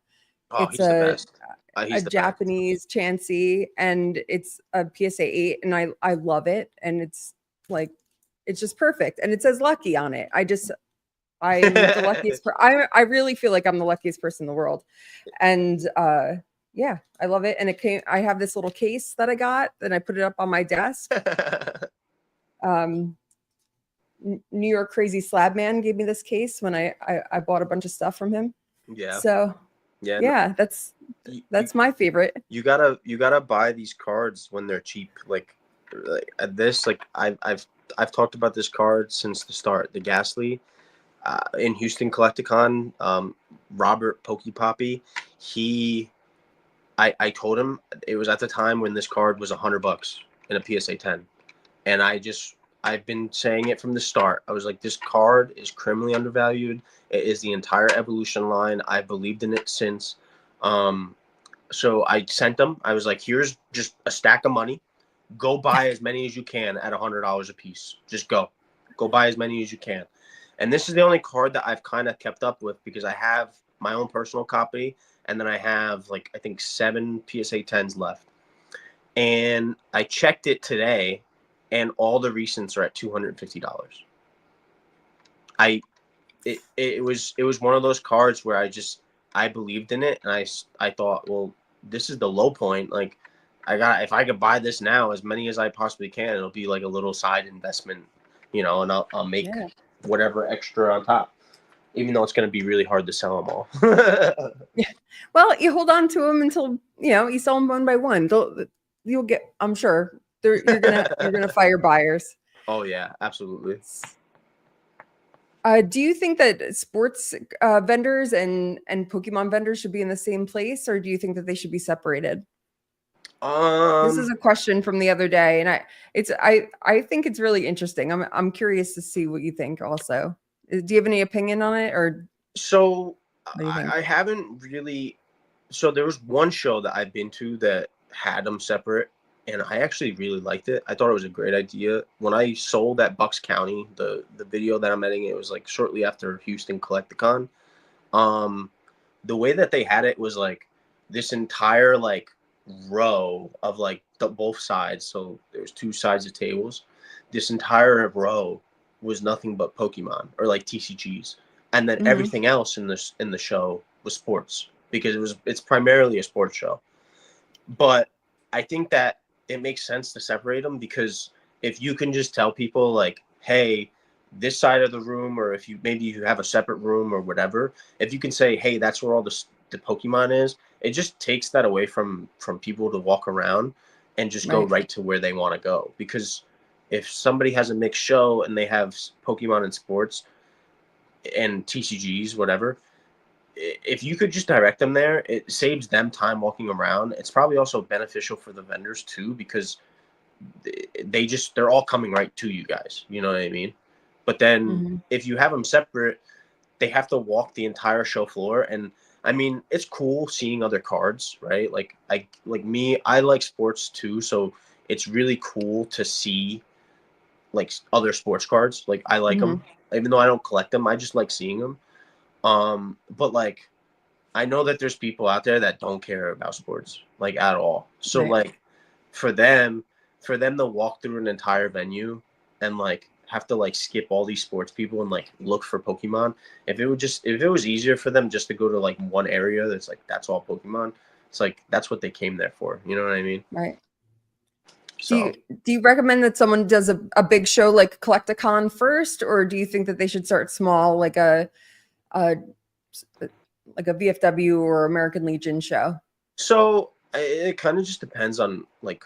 Oh, It's he's the best. a Japanese Chansey, and it's a PSA 8, and I love it, and it's like it's just perfect, and it says lucky on it. I'm the luckiest. I really feel like I'm the luckiest person in the world, and yeah, I love it. And I have this little case that I got, and I put it up on my desk. New York Crazy Slab Man gave me this case when I bought a bunch of stuff from him. Yeah. So yeah, that's my favorite. You gotta buy these cards when they're cheap. Like this, like I've talked about this card since the start. The Ghastly in Houston Collecticon, Robert Pokepoppy, I told him it was at the time when this card was $100 in a PSA 10, and I've been saying it from the start. I was like, this card is criminally undervalued. It is the entire evolution line. I believed in it since. So I sent them. I was like, here's just a stack of money. Go buy as many as you can at $100 a piece. Just go buy as many as you can. And this is the only card that I've kind of kept up with because I have my own personal copy, and then I have like I think 7 PSA 10s left. And I checked it today, and all the recents are at $250. It was one of those cards where I believed in it, and I thought, well, this is the low point. Like if I could buy this now, as many as I possibly can, it'll be like a little side investment, and I'll make whatever extra on top, even though it's going to be really hard to sell them all. Yeah. Well, you hold on to them until you sell them one by one. You'll get. I'm sure you're gonna fire buyers. Oh yeah, absolutely. Do you think that sports vendors and Pokemon vendors should be in the same place, or do you think that they should be separated? This is a question from the other day, and I think it's really interesting. I'm curious to see what you think. Also, do you have any opinion on it, or? So I haven't really. So there was one show that I've been to that had them separate, and I actually really liked it. I thought it was a great idea. When I sold at Bucks County, the video that I'm editing, it was like shortly after Houston Collecticon. The way that they had it was like this entire like row of like both sides. So there's 2 sides of tables. This entire row was nothing but Pokemon or like TCGs, and then everything else in the show was sports because it's primarily a sports show. But I think that it makes sense to separate them because if you can just tell people like, hey, this side of the room, or if maybe you have a separate room or whatever, if you can say, hey, that's where all the Pokemon is, it just takes that away from people to walk around and just go right to where they want to go. Because if somebody has a mixed show and they have Pokemon and sports and TCGs, whatever, if you could just direct them there, it saves them time walking around. It's probably also beneficial for the vendors too, because they're all coming right to you guys. You know what I mean? But then if you have them separate, they have to walk the entire show floor. And I mean, it's cool seeing other cards, right? Like I like sports too, so it's really cool to see like other sports cards. Like I like Hmm. them, even though I don't collect them. I just like seeing them. But like I know that there's people out there that don't care about sports like at all. So Right. like for them, to walk through an entire venue and like have to like skip all these sports people and like look for Pokemon. If it was easier for them just to go to like one area that's like that's all Pokemon, it's like that's what they came there for. You know what I mean? Right. Do So you do you recommend that someone does a big show like Collecticon first, or do you think that they should start small, like a like a VFW or American Legion show? it kind of just depends on like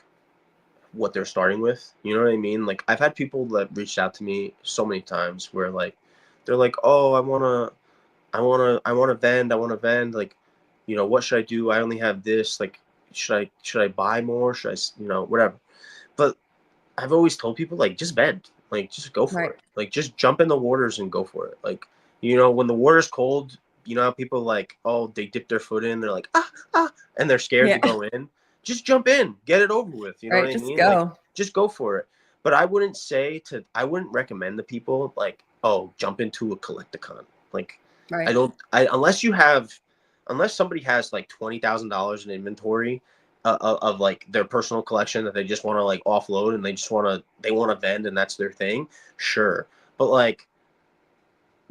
what they're starting with. You know what I mean? Like I've had people that reached out to me so many times where like they're like, "Oh, I want to vend like, you know, what should I do? I only have this. Like should I buy more? Should I, you know, whatever." But I've always told people like just vend. Like just go for Right. it. Like just jump in the waters and go for it. Like, you know, when the water's cold, you know how people like, oh, they dip their foot in, they're like, and they're scared to Yeah. go in. Just jump in, get it over with. You know what Right. I Just mean? Like, go. just go for it. But I wouldn't recommend the people like, oh, jump into a collecticon. Like, Right. unless somebody has like $20,000 in inventory of like their personal collection that they just want to like offload and they want to vend and that's their thing. Sure. But like,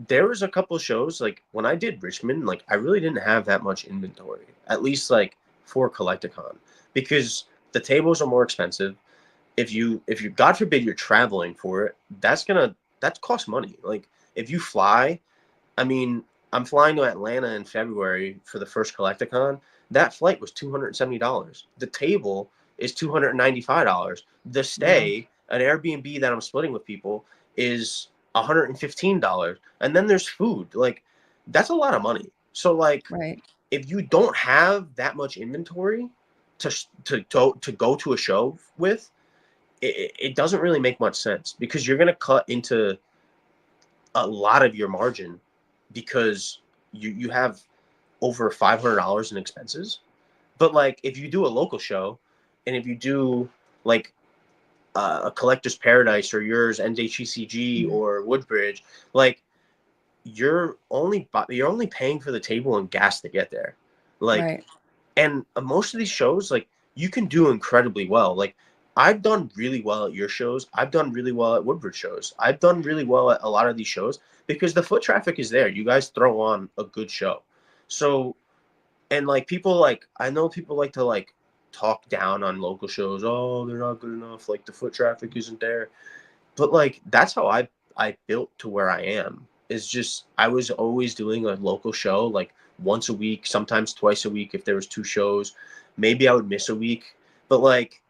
there was a couple shows like when I did Richmond, like I really didn't have that much inventory, at least like for Collecticon, because the tables are more expensive. If you God forbid you're traveling for it, that costs money. Like if you fly, I mean, I'm flying to Atlanta in February for the first Collecticon. That flight was $270. The table is $295. The Yeah. stay, an Airbnb that I'm splitting with people, is $115. And then there's food. Like, that's a lot of money. So, like, Right. if you don't have that much inventory to go to a show with, it doesn't really make much sense because you're gonna cut into a lot of your margin because you have over $500 in expenses. But like if you do a local show, and if you do like a Collector's Paradise or yours NJ TCG Mhm. or Woodbridge, like you're only paying for the table and gas to get there. Like Right. and most of these shows, like you can do incredibly well. Like I've done really well at your shows. I've done really well at Woodbridge shows. I've done really well at a lot of these shows because the foot traffic is there. You guys throw on a good show. So, and like people like, I know people like to like talk down on local shows. Oh, they're not good enough. Like the foot traffic isn't there. But like that's how I built to where I am. Is just I was always doing a local show like once a week, sometimes twice a week if there was two shows. Maybe I would miss a week, but like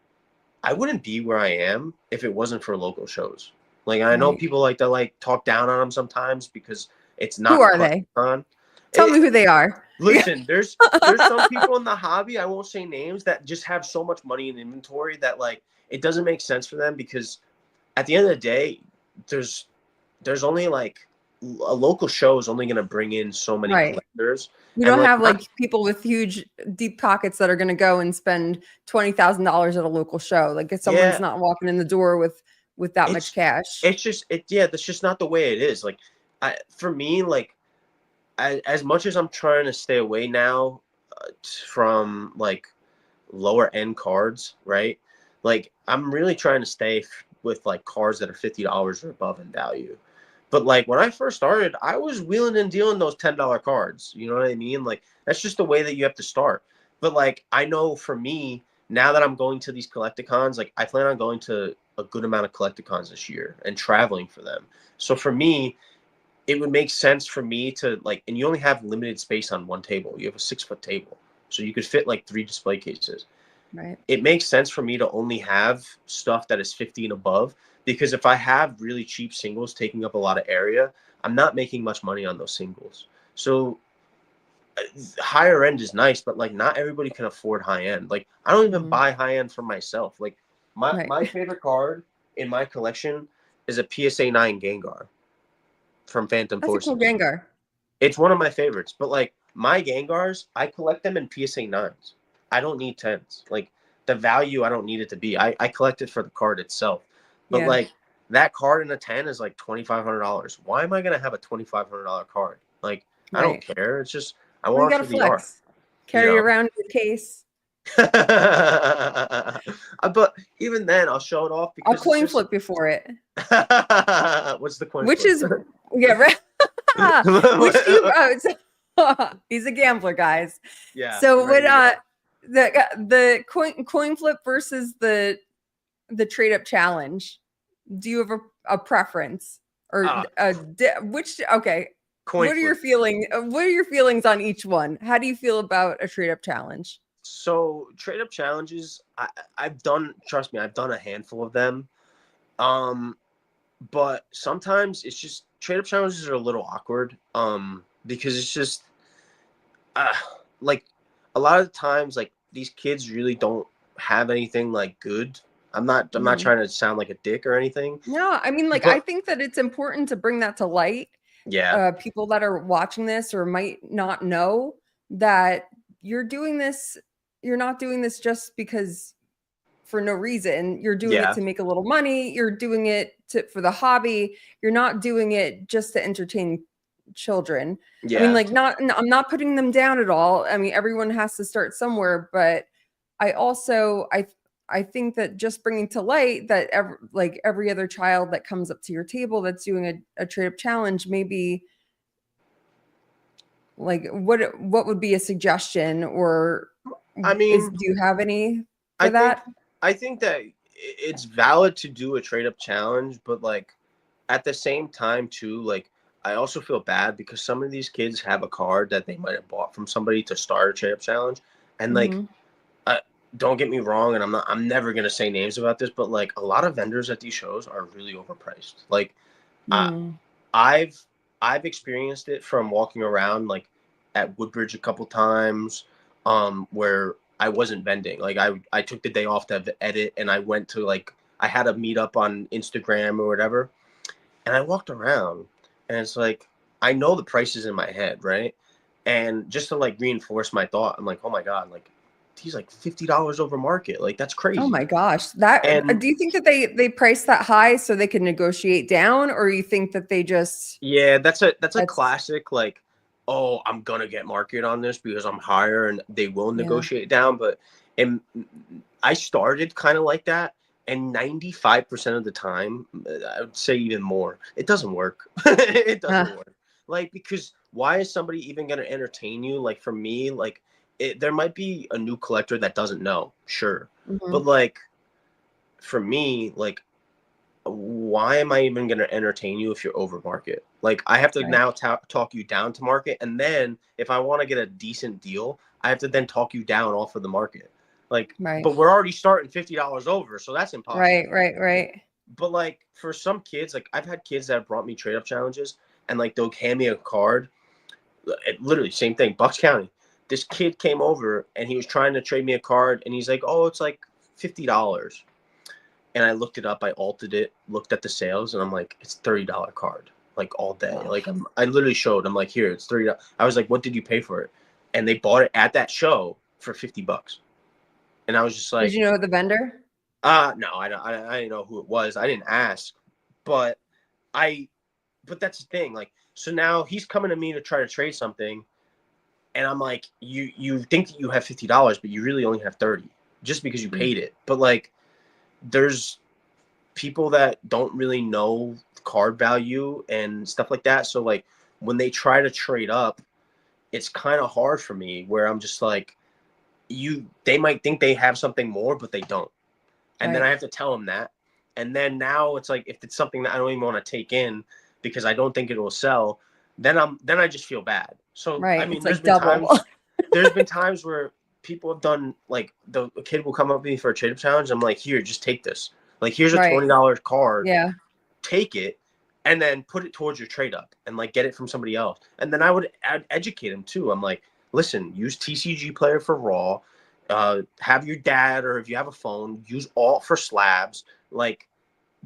I wouldn't be where I am if it wasn't for local shows. Like I know Right. people like to like talk down on them sometimes because it's Who not are they? on. Tell me who they are. Listen, there's some people in the hobby, I won't say names, that just have so much money in inventory that like it doesn't make sense for them because at the end of the day, there's only like a local show is only going to bring in so many Right. collectors, You and don't like have like not, people with huge deep pockets that are going to go and spend $20,000 at a local show. Like if someone's yeah, not walking in the door with that much it's cash. it's just it yeah, that's just not the way it is. Like for me, like as much as I'm trying to stay away now from like lower end cards, right? Like I'm really trying to stay with like cards that are $50 or above in value. But like when I first started, I was wheeling and dealing those $10 cards. You know what I mean? Like that's just the way that you have to start. But like I know for me, now that I'm going to these collecticons, like I plan on going to a good amount of collecticons this year and traveling for them. So for me, it would make sense for me to like, and you only have limited space on one table. You have a 6 foot table. So you could fit like 3 display cases. Right. It makes sense for me to only have stuff that is 50 and above because if I have really cheap singles taking up a lot of area, I'm not making much money on those singles. So higher end is nice, but like not everybody can afford high end. Like I don't even Mhm. buy high end for myself. Like Right. my favorite card in my collection is a PSA 9 Gengar from Phantom That's a cool Forces. Gengar. It's one of my favorites, but like my Gengars, I collect them in PSA 9s. I don't need 10s. Like, the value, I don't need it to be. I collect it for the card itself. But, Yeah. like, that card in a 10 is like $2,500. Why am I going to have a $2,500 card? Like, I don't Right. care. It's just, I We want it gotta for the art, flex. you Carry know? around your case. But even then, I'll show it off I'll because it's coin just. flip before it. What's the coin Which flip? is yeah, right. Which do you he's a gambler, guys. Yeah. So Ready what to the coin flip versus the trade up challenge, do you have a preference or go. which okay, Coin what are your flip. what are your feelings on each one? How do you feel about a trade up challenge? So trade up challenges, I've done. Trust me, I've done a handful of them. Um, but sometimes it's just trade up challenges are a little awkward. Because it's just uh, like a lot of the times, like these kids really don't have anything like good. I'm not Mhm. trying to sound like a dick or anything, No, I mean, like, I but think that it's important to bring that to light. yeah, People that are watching this or might not know that you're doing this, you're not doing this just because for no reason. You're doing it yeah, to make a little money. You're doing it for the hobby. You're not doing it just to entertain children. I mean, yeah, like, I'm not putting them down at all. I mean, everyone has to start somewhere, but I also, I think that just bringing to light that every other child that comes up to your table that's doing a trade up challenge, maybe like what would be a suggestion or I mean, do you have any I for think that? I think that it's valid to do a trade up challenge, but like at the same time too, like I also feel bad because some of these kids have a card that they might have bought from somebody to start a trade up challenge, and like Hmm. uh, don't get me wrong, and I'm never gonna say names about this, but like a lot of vendors at these shows are really overpriced. Like I, Mm. I've I've experienced it from walking around like at Woodbridge a couple times, where I wasn't vending. Like I took the day off to edit, and I went to like I had a meetup on Instagram or whatever, and I walked around, and it's like I know the prices in my head, right? And just to like reinforce my thought, I'm like, oh my god, like he's like $50 over market, like that's Oh crazy. my gosh. That And do you think that they price that high so they can negotiate down, or you think that they just yeah, that's a that's classic like, oh, I'm gonna get market on this because I'm higher and they will yeah. negotiate down. But and I started kind of like that, and 95% of the time, I would say even more, it doesn't work. It Uh, doesn't work. Like because why is somebody even gonna entertain you? Like for me, like there might be a new collector that doesn't know, sure, but mhm. like for me, like why am I even going to entertain you if you're over market? Like I have to Right. now talk you down to market, and then if I want to get a decent deal, I have to then talk you down off of the market. Like, Right. but we're already starting $50 over, so that's Right. impossible. Right. Right. But like for some kids, like I've had kids that have brought me trade up challenges, and like they'll hand me a card. Literally same thing, Bucks County. This kid came over and he was trying to trade me a card, and he's like, "Oh, it's like $50." And I looked it up. I altered it, looked at the sales, and I'm like, it's $30 card, like all day. Ugh. Like I literally showed. I'm like, here, it's $30. I was like, what did you pay for it? And they bought it at that show for $50. And I was just Did like, you know the vendor? no, I don't. I didn't know who it was. I didn't ask, but I. But that's the thing. Like, so now he's coming to me to try to trade something, and I'm like, you think that you have $50, but you really only have 30, just because you Mm. paid it. But like, there's people that don't really know card value and stuff like that. So like when they try to trade up, it's kind of hard for me where I'm just like, they might think they have something more, but they don't. And then I Right. have to tell them that. And then now it's like if it's something that I don't even want to take in because I don't think it will sell, then I just feel bad. So I Right. mean, It's like double. there's been times where people have done like the kid will come up to me for a trade up challenge. I'm like, here, just take this. Like, here's a Right. $20 card, Yeah. take it, and then put it towards your trade up and like get it from somebody else. And then I would educate him too. I'm like, listen, use TCG Player for Raw. Have your dad, or if you have a phone, use Alt for slabs. Like,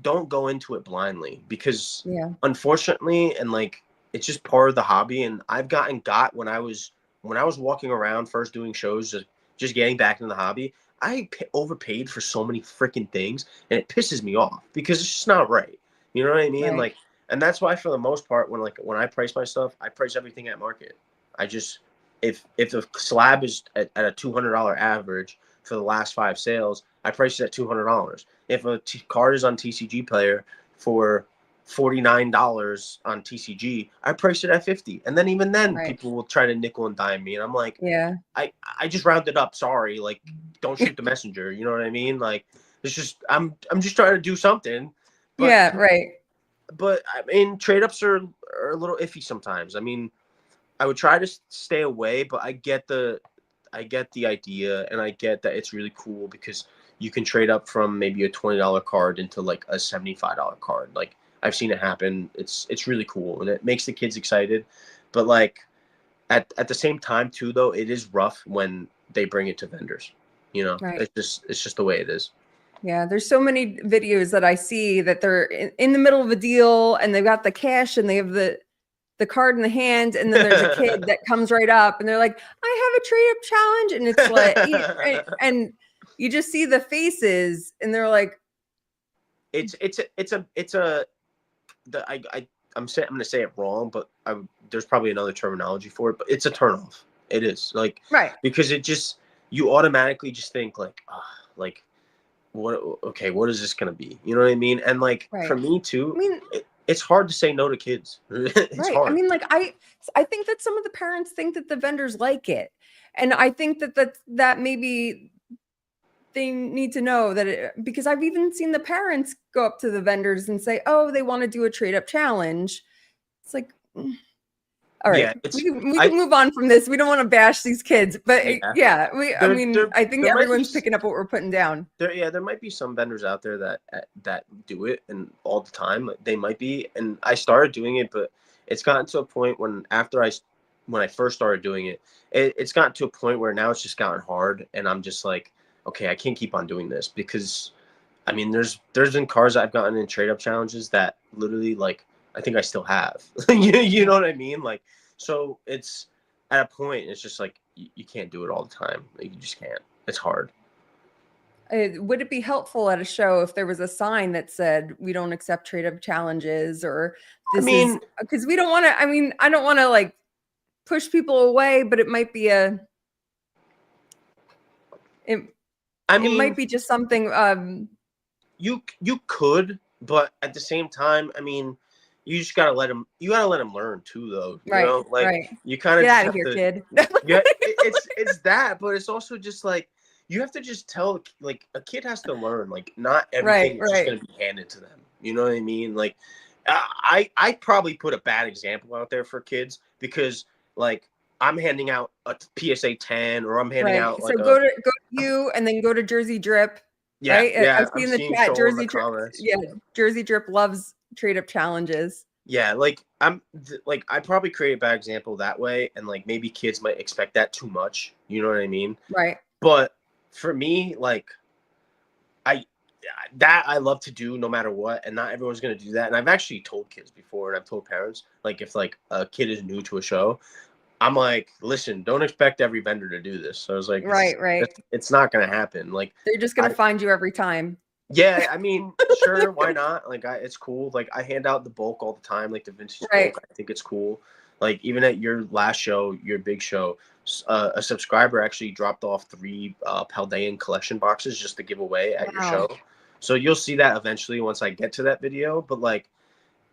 don't go into it blindly because Yeah. unfortunately, and like it's just part of the hobby. And I've got when I was when I was walking around first doing shows, just getting back into the hobby, I overpaid for so many freaking things, and it pisses me off because it's just not right. You know what I mean? Right. Like, and that's why for the most part, when I price my stuff, I price everything at market. I just if the slab is at a $200 average for the last 5 sales, I price it at $200. If a card is on TCG Player for $49 on TCG, I price it at 50, and then even then, Right. people will try to nickel and dime me, and I'm like, Yeah. I just rounded up. Sorry, like, don't shoot the messenger. You know what I mean? Like, it's just I'm just trying to do something. But, yeah. Right. But I mean, trade ups are a little iffy sometimes. I mean, I would try to stay away, but I get the idea, and I get that it's really cool because you can trade up from maybe a $20 card into like a $75 card. Like, I've seen it happen. It's really cool, and it makes the kids excited. But like at the same time too, though, it is rough when they bring it to vendors. You know, Right. it's just the way it is. Yeah, there's so many videos that I see that they're in the middle of a deal and they've got the cash and they have the card in the hand, and then there's a kid that comes right up and they're like, I have a trade up challenge, and it's like and you just see the faces and they're like, it's a I'm going to say it wrong, but there's probably another terminology for it, but it's a turnoff. It is, like, right. because it just, you automatically just think like, like, what? Okay, what is this going to be? You know what I mean? And like, Right. for me too, I mean, it's hard to say no to kids. It's right. I hard. mean, like I think that some of the parents think that the vendors like it. And I think that maybe they need to know that because I've even seen the parents go up to the vendors and say, "Oh, they want to do a trade up challenge." It's like, all right, Yeah, we can move on from this. We don't want to bash these kids, but yeah. I mean, I think there everyone's picking up what we're putting down. There might be some vendors out there that do it and all the time. They might be, and I started doing it, but it's gotten to a point when I first started doing it, it's gotten to a point where now it's just gotten hard, and I'm just like, okay, I can't keep on doing this because, I mean, there's been cars I've gotten in trade up challenges that literally, like, I think I still have. You know what I mean? Like, so it's at a point, it's just like you can't do it all the time. Like, you just can't. It's hard. Would it be helpful at a show if there was a sign that said we don't accept trade up challenges, or I this mean, is because we don't want to? I mean, I don't want to like push people away, but it might be it might be just something. You could, but at the same time, I mean, you just gotta let them. You gotta let them learn too, though. You know, like, you kind of get out of here, kid. Yeah, it's that, but it's also just like, you have to just tell, like, a kid has to learn, like, not everything is just gonna be handed to them. You know what I mean? Like, I probably put a bad example out there for kids because, like, I'm handing out a PSA 10, or I'm handing out like, so go to you and then go to Jersey Drip. Yeah, right? yeah. I see in the chat, Jersey Drip. Comments. Yeah, Jersey Drip loves trade up challenges. Yeah, like, I probably create a bad example that way, and like maybe kids might expect that too much. You know what I mean? Right. But for me, like, I love to do no matter what, and not everyone's gonna do that. And I've actually told kids before, and I've told parents, like, if like a kid is new to a show, I'm like, listen, don't expect every vendor to do this. So I was like, right. It's not gonna happen. Like, they're just gonna find you every time. Yeah, I mean, sure, why not? Like, it's cool. Like, I hand out the bulk all the time, like the vintage bulk. I think it's cool. Like, even at your last show, your big show, a subscriber actually dropped off 3 Paldean collection boxes just to give away at your show. So you'll see that eventually once I get to that video. But like,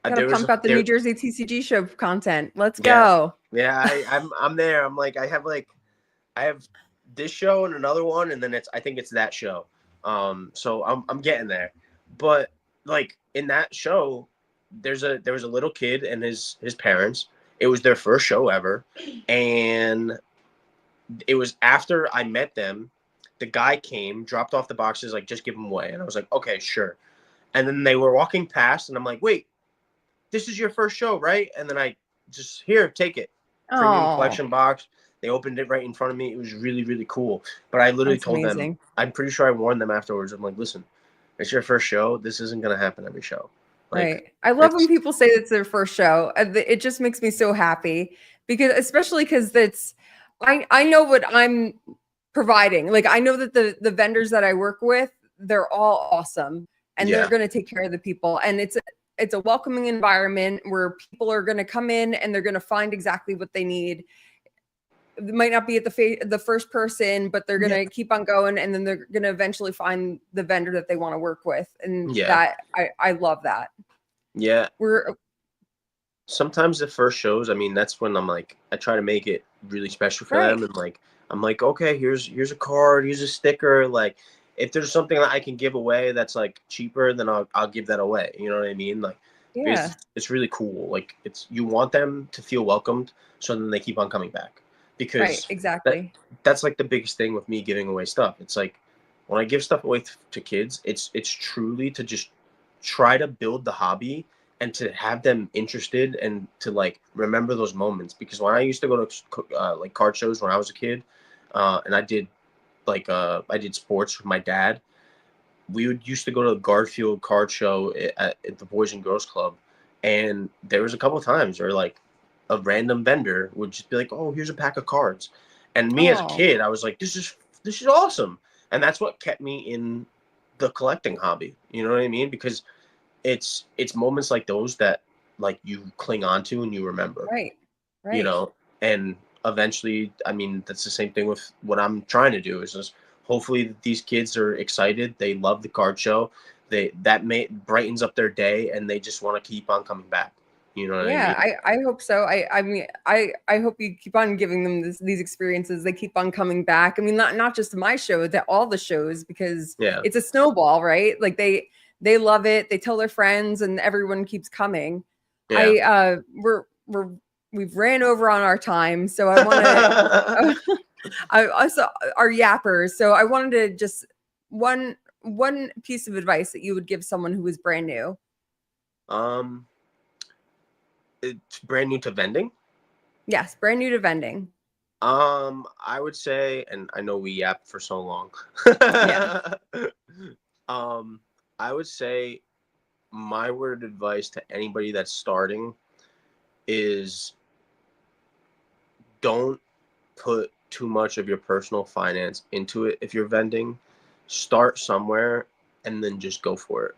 gotta pump out the New Jersey TCG Show content. Let's go. Yeah, I'm there. I'm like, I have this show and another one, and then I think it's that show. So I'm getting there. But like, in that show, there was a little kid and his parents. It was their first show ever, and it was after I met them. The guy came, dropped off the boxes, like, just give them away, and I was like, okay, sure. And then they were walking past, and I'm like, wait, this is your first show, right? And then I just, here, take it. Premium collection box. They opened it right in front of me. It was really, really cool. But I literally told them, I'm pretty sure I warned them afterwards. I'm like, listen, it's your first show. This isn't going to happen every show. Like, right. I love when people say it's their first show. It just makes me so happy, because especially because I know what I'm providing. Like, I know that the vendors that I work with, they're all awesome, and they're going to take care of the people. And it's a welcoming environment where people are going to come in and they're going to find exactly what they need. It might not be at the first person, but they're going to keep on going, and then they're going to eventually find the vendor that they want to work with. And that I love that. Yeah. Sometimes the first shows, I mean, that's when I'm like, I try to make it really special for them. And like, I'm like, okay, here's a card, here's a sticker. Like, if there's something that I can give away that's like cheaper, then I'll give that away. You know what I mean? Like, it's really cool. Like, you want them to feel welcomed, so then they keep on coming back. Because that's like the biggest thing with me giving away stuff. It's like, when I give stuff away to kids, it's truly to just try to build the hobby and to have them interested and to like remember those moments. Because when I used to go to like card shows when I was a kid, and I did sports with my dad, we used to go to the Garfield card show at the Boys and Girls Club, and there was a couple of times where like a random vendor would just be like, "Oh, here's a pack of cards," and me as a kid, I was like, "This is awesome," and that's what kept me in the collecting hobby. You know what I mean? Because it's moments like those that like you cling on to and you remember. Right. You know, and eventually, I mean, that's the same thing with what I'm trying to do. Is just hopefully these kids are excited. They love the card show. That brightens up their day, and they just want to keep on coming back. You know what I mean? I hope so. I mean, I hope you keep on giving them these experiences. They keep on coming back. I mean, not just my show, that all the shows, because it's a snowball, right? Like they love it. They tell their friends, and everyone keeps coming. We've ran over on our time, so I want to. I also our yappers. So I wanted to just one piece of advice that you would give someone who is brand new. It's brand new to vending. Yes, brand new to vending. I would say, and I know we yapped for so long. I would say my word of advice to anybody that's starting is don't put too much of your personal finance into it. If you're vending, start somewhere and then just go for it.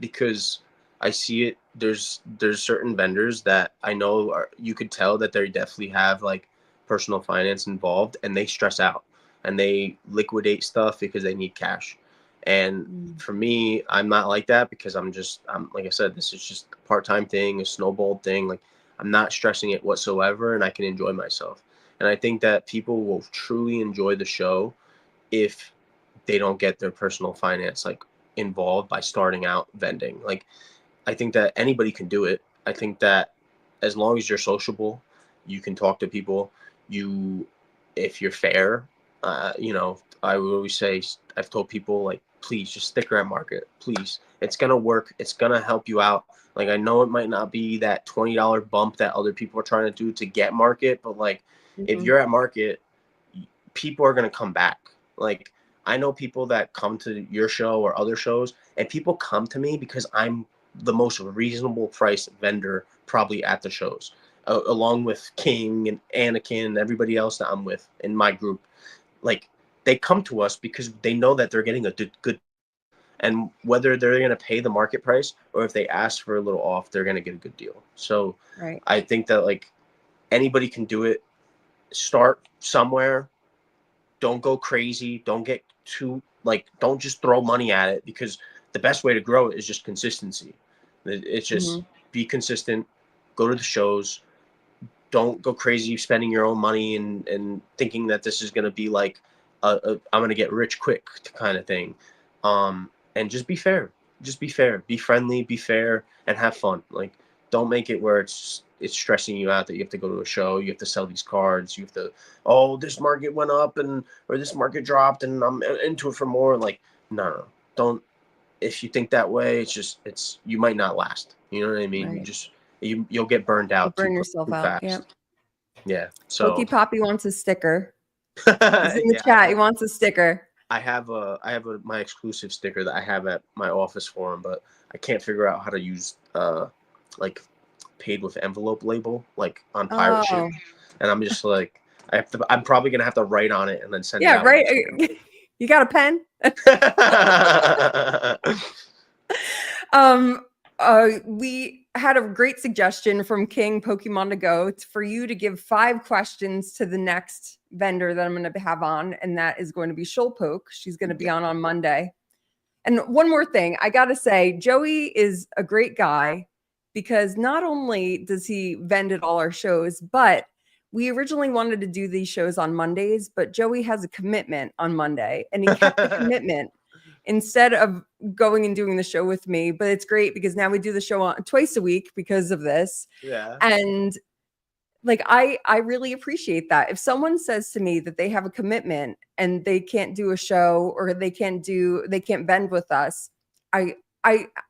Because I see it. There's certain vendors that I know you could tell that they definitely have like personal finance involved, and they stress out and they liquidate stuff because they need cash. And for me, I'm not like that, because I'm like I said, this is just a part-time thing, a snowball thing. Like, I'm not stressing it whatsoever, and I can enjoy myself. And I think that people will truly enjoy the show if they don't get their personal finance like involved by starting out vending. Like, I think that anybody can do it. I think that as long as you're sociable, you can talk to people. If you're fair, you know, I would always say, I've told people, like, please just stick around market. Please, it's gonna work. It's gonna help you out. Like, I know it might not be that $20 bump that other people are trying to do to get market, but like, if you're at market, people are gonna come back. Like, I know people that come to your show or other shows, and people come to me because I'm the most reasonable price vendor probably at the shows, along with King and Anakin and everybody else that I'm with in my group. Like, they come to us because they know that they're getting a good, and whether they're going to pay the market price or if they ask for a little off, they're going to get a good deal. So I think that like anybody can do it. Start somewhere. Don't go crazy. Don't get too don't just throw money at it, because the best way to grow it is just consistency. It's just be consistent, go to the shows, don't go crazy spending your own money and thinking that this is going to be like I'm going to get rich quick kind of thing. And just be fair. Just be fair. Be friendly, be fair, and have fun. Like, don't make it where it's stressing you out that you have to go to a show, you have to sell these cards, you have to, oh, this market went up or this market dropped and I'm into it for more. Like, no. Don't. If you think that way, you might not last. You know what I mean? You'll get burned out. Burn yourself out. Fast. Yeah. So Pokey Poppy wants a sticker. He's in the chat. He wants a sticker. I have my exclusive sticker that I have at my office for him, but I can't figure out how to use like paid with envelope label like on pirate ship. And I'm just like, I'm probably gonna have to write on it and then send it Yeah, out. right. You got a pen? We had a great suggestion from King Pokemon to Go. It's for you to give 5 questions to the next vendor that I'm going to have on, and that is going to be Shulpoke. She's going to be on Monday. And one more thing, I got to say, Joey is a great guy because not only does he vend at all our shows, but we originally wanted to do these shows on Mondays, but Joey has a commitment on Monday, and he kept the commitment instead of going and doing the show with me. But it's great because now we do the show twice a week because of this. Yeah. And like I really appreciate that. If someone says to me that they have a commitment and they can't do a show or they can't vend with us, I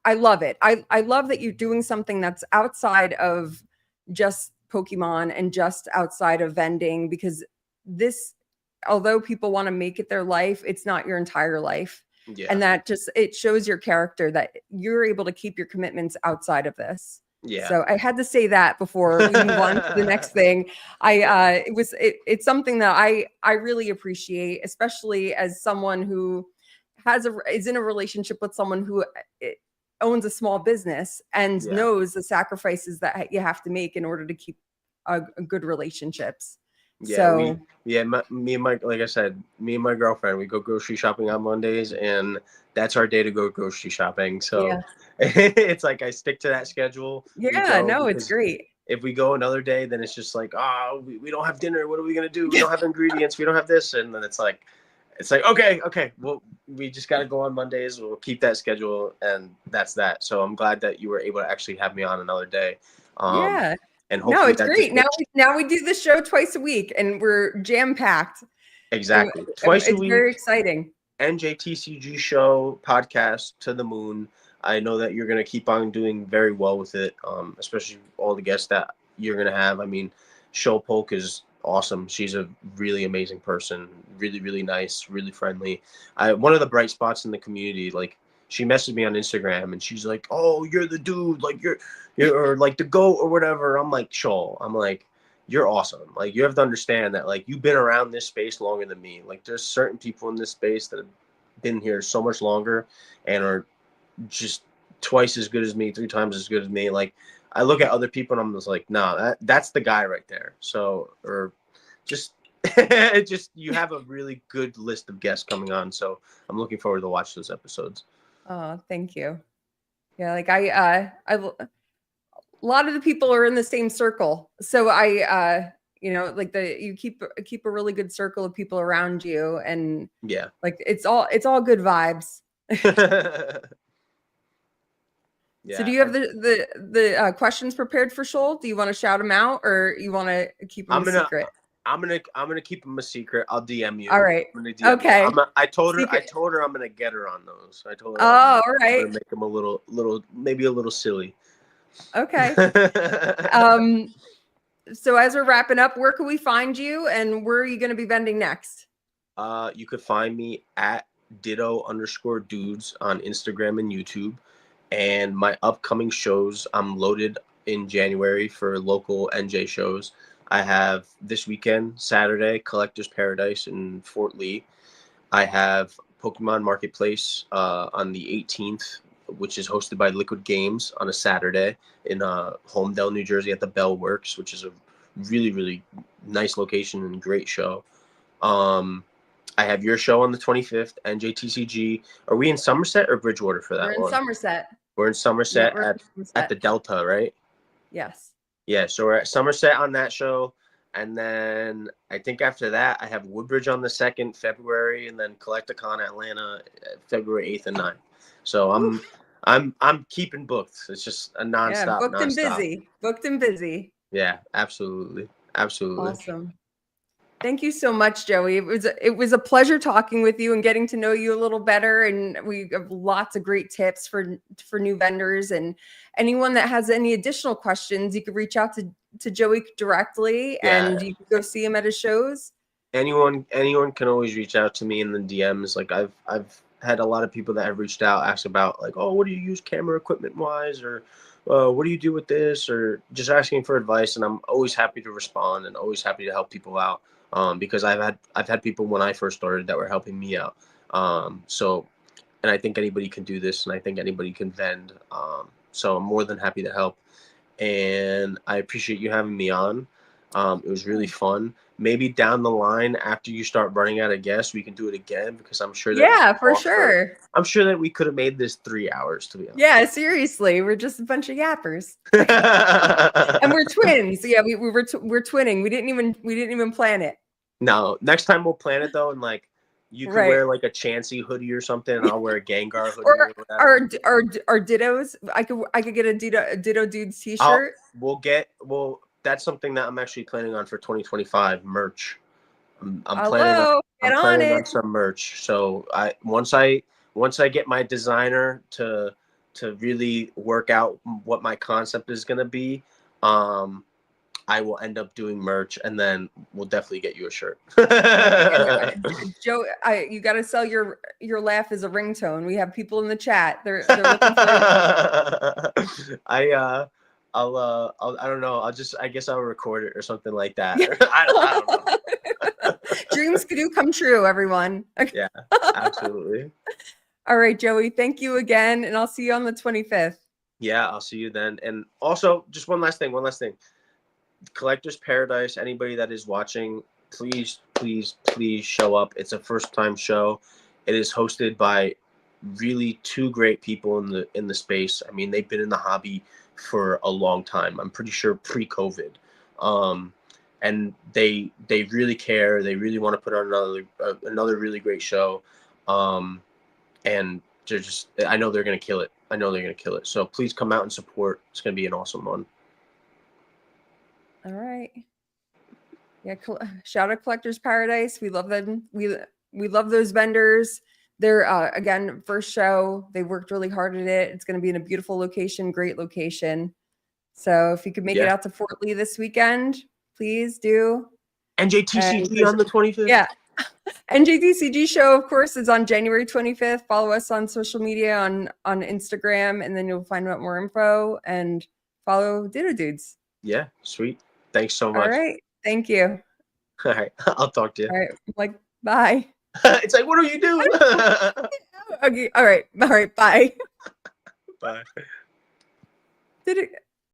love it. I love that you're doing something that's outside of just Pokemon and just outside of vending, because this, although people want to make it their life, it's not your entire life. Yeah. And that just, it shows your character that you're able to keep your commitments outside of this. Yeah. So I had to say that before we move on to the next thing. It's something that I really appreciate, especially as someone who is in a relationship with someone who owns a small business and knows the sacrifices that you have to make in order to keep a good relationships. Yeah, so me and my, like I said, me and my girlfriend, we go grocery shopping on Mondays, and that's our day to go grocery shopping. So it's like I stick to that schedule. Yeah, no, it's great. If we go another day, then it's just like, oh, we don't have dinner. What are we gonna do? We don't have ingredients. We don't have this, and then it's like, okay. Well, we just got to go on Mondays. We'll keep that schedule, and that's that. So I'm glad that you were able to actually have me on another day. Yeah. And no, it's great. Now we do the show twice a week, and we're jam packed. Exactly, twice a week. It's very exciting. NJ TCG Show podcast to the moon. I know that you're gonna keep on doing very well with it, especially all the guests that you're gonna have. I mean, Shulpoke is awesome. She's a really amazing person, really, really nice, really friendly. One of the bright spots in the community. Like, she messaged me on Instagram and she's like, "Oh, you're the dude, like you're like the GOAT or whatever." I'm like, Shul, I'm like, you're awesome. Like, you have to understand that, like, you've been around this space longer than me. Like, there's certain people in this space that have been here so much longer and are just twice as good as me, 3 times as good as me. Like, I look at other people and I'm just like, nah, that's the guy right there. So, or just you have a really good list of guests coming on. So I'm looking forward to watch those episodes. Oh, thank you. Yeah, like a lot of the people are in the same circle. So like you keep a really good circle of people around you, and like it's all good vibes. So do you have the questions prepared for Shul? Do you want to shout them out, or you want to keep them a secret? I'm gonna keep them a secret. I'll DM you. All right. Okay. I told her I'm gonna get her on those. I told her. Oh, all right. I'm gonna make them a little, maybe a little silly. Okay. So as we're wrapping up, where can we find you, and where are you going to be vending next? You could find me at Ditto_dudes on Instagram and YouTube, and my upcoming shows. I'm loaded in January for local NJ shows. I have this weekend, Saturday, Collector's Paradise in Fort Lee. I have Pokemon Marketplace on the 18th, which is hosted by Liquid Games on a Saturday in Holmdel, New Jersey at the Bell Works, which is a really, really nice location and great show. I have your show on the 25th, NJ TCG. Are we in Somerset or Bridgewater for that one? We're in Somerset. We're in Somerset, at the Delta, right? Yes. Yeah, so we're at Somerset on that show, and then I think after that I have Woodbridge on the 2nd, February, and then Collecticon Atlanta, February 8th and 9th. So I'm keeping booked. It's just a nonstop. Yeah, booked and busy. Yeah, absolutely. Awesome. Thank you so much, Joey. It was a pleasure talking with you and getting to know you a little better. And we have lots of great tips for new vendors, and anyone that has any additional questions, you could reach out to Joey directly, and you can go see him at his shows. Anyone can always reach out to me in the DMs. Like, I've had a lot of people that have reached out, asked about, like, oh, what do you use camera equipment wise, or what do you do with this, or just asking for advice. And I'm always happy to respond and always happy to help people out. because I've had people when I first started that were helping me out. So, and I think anybody can do this, and I think anybody can vend. So I'm more than happy to help, and I appreciate you having me on. It was really fun. Maybe down the line, after you start running out of guests, we can do it again, because I'm sure that Yeah, for sure. I'm sure that we could have made this 3 hours, to be honest. Yeah, seriously, we're just a bunch of yappers, and we're twins. Yeah, we're twinning. We didn't even plan it. No, next time we'll plan it though, and like you can wear like a Chansey hoodie or something, and I'll wear a Gengar hoodie or whatever. Or dittos. I could get a Ditto dudes t-shirt. That's something that I'm actually planning on for 2025 merch. I'm Hello, planning on some merch. So once I get my designer to really work out what my concept is gonna be, I will end up doing merch, and then we'll definitely get you a shirt. Joe, you got to sell your laugh as a ringtone. We have people in the chat. They're looking for. I don't know. I guess I'll record it or something like that. I don't know. Dreams do come true, everyone. Yeah, absolutely. All right, Joey. Thank you again, and I'll see you on the 25th. Yeah, I'll see you then. And also, just one last thing. Collector's Paradise, anybody that is watching, please show up. It's a first-time show. It is hosted by really two great people in the space. I mean, they've been in the hobby for a long time. I'm pretty sure pre-COVID. And they really care. They really want to put on another really great show. And they're just, I know they're going to kill it. So please come out and support. It's going to be an awesome one. All right. Yeah. Shout out Collector's Paradise. We love them. We love those vendors. They're again, first show. They worked really hard at it. It's going to be in a beautiful location, great location. So if you could make it out to Fort Lee this weekend, please do. NJ TCG on the 25th. Yeah. NJ TCG Show, of course, is on January 25th. Follow us on social media on Instagram, and then you'll find out more info, and follow Ditto Dudes. Yeah, sweet. Thanks so much. All right. Thank you. All right. I'll talk to you. All right. Bye. It's like, what do you do? Okay. All right. Bye. Bye. Did it?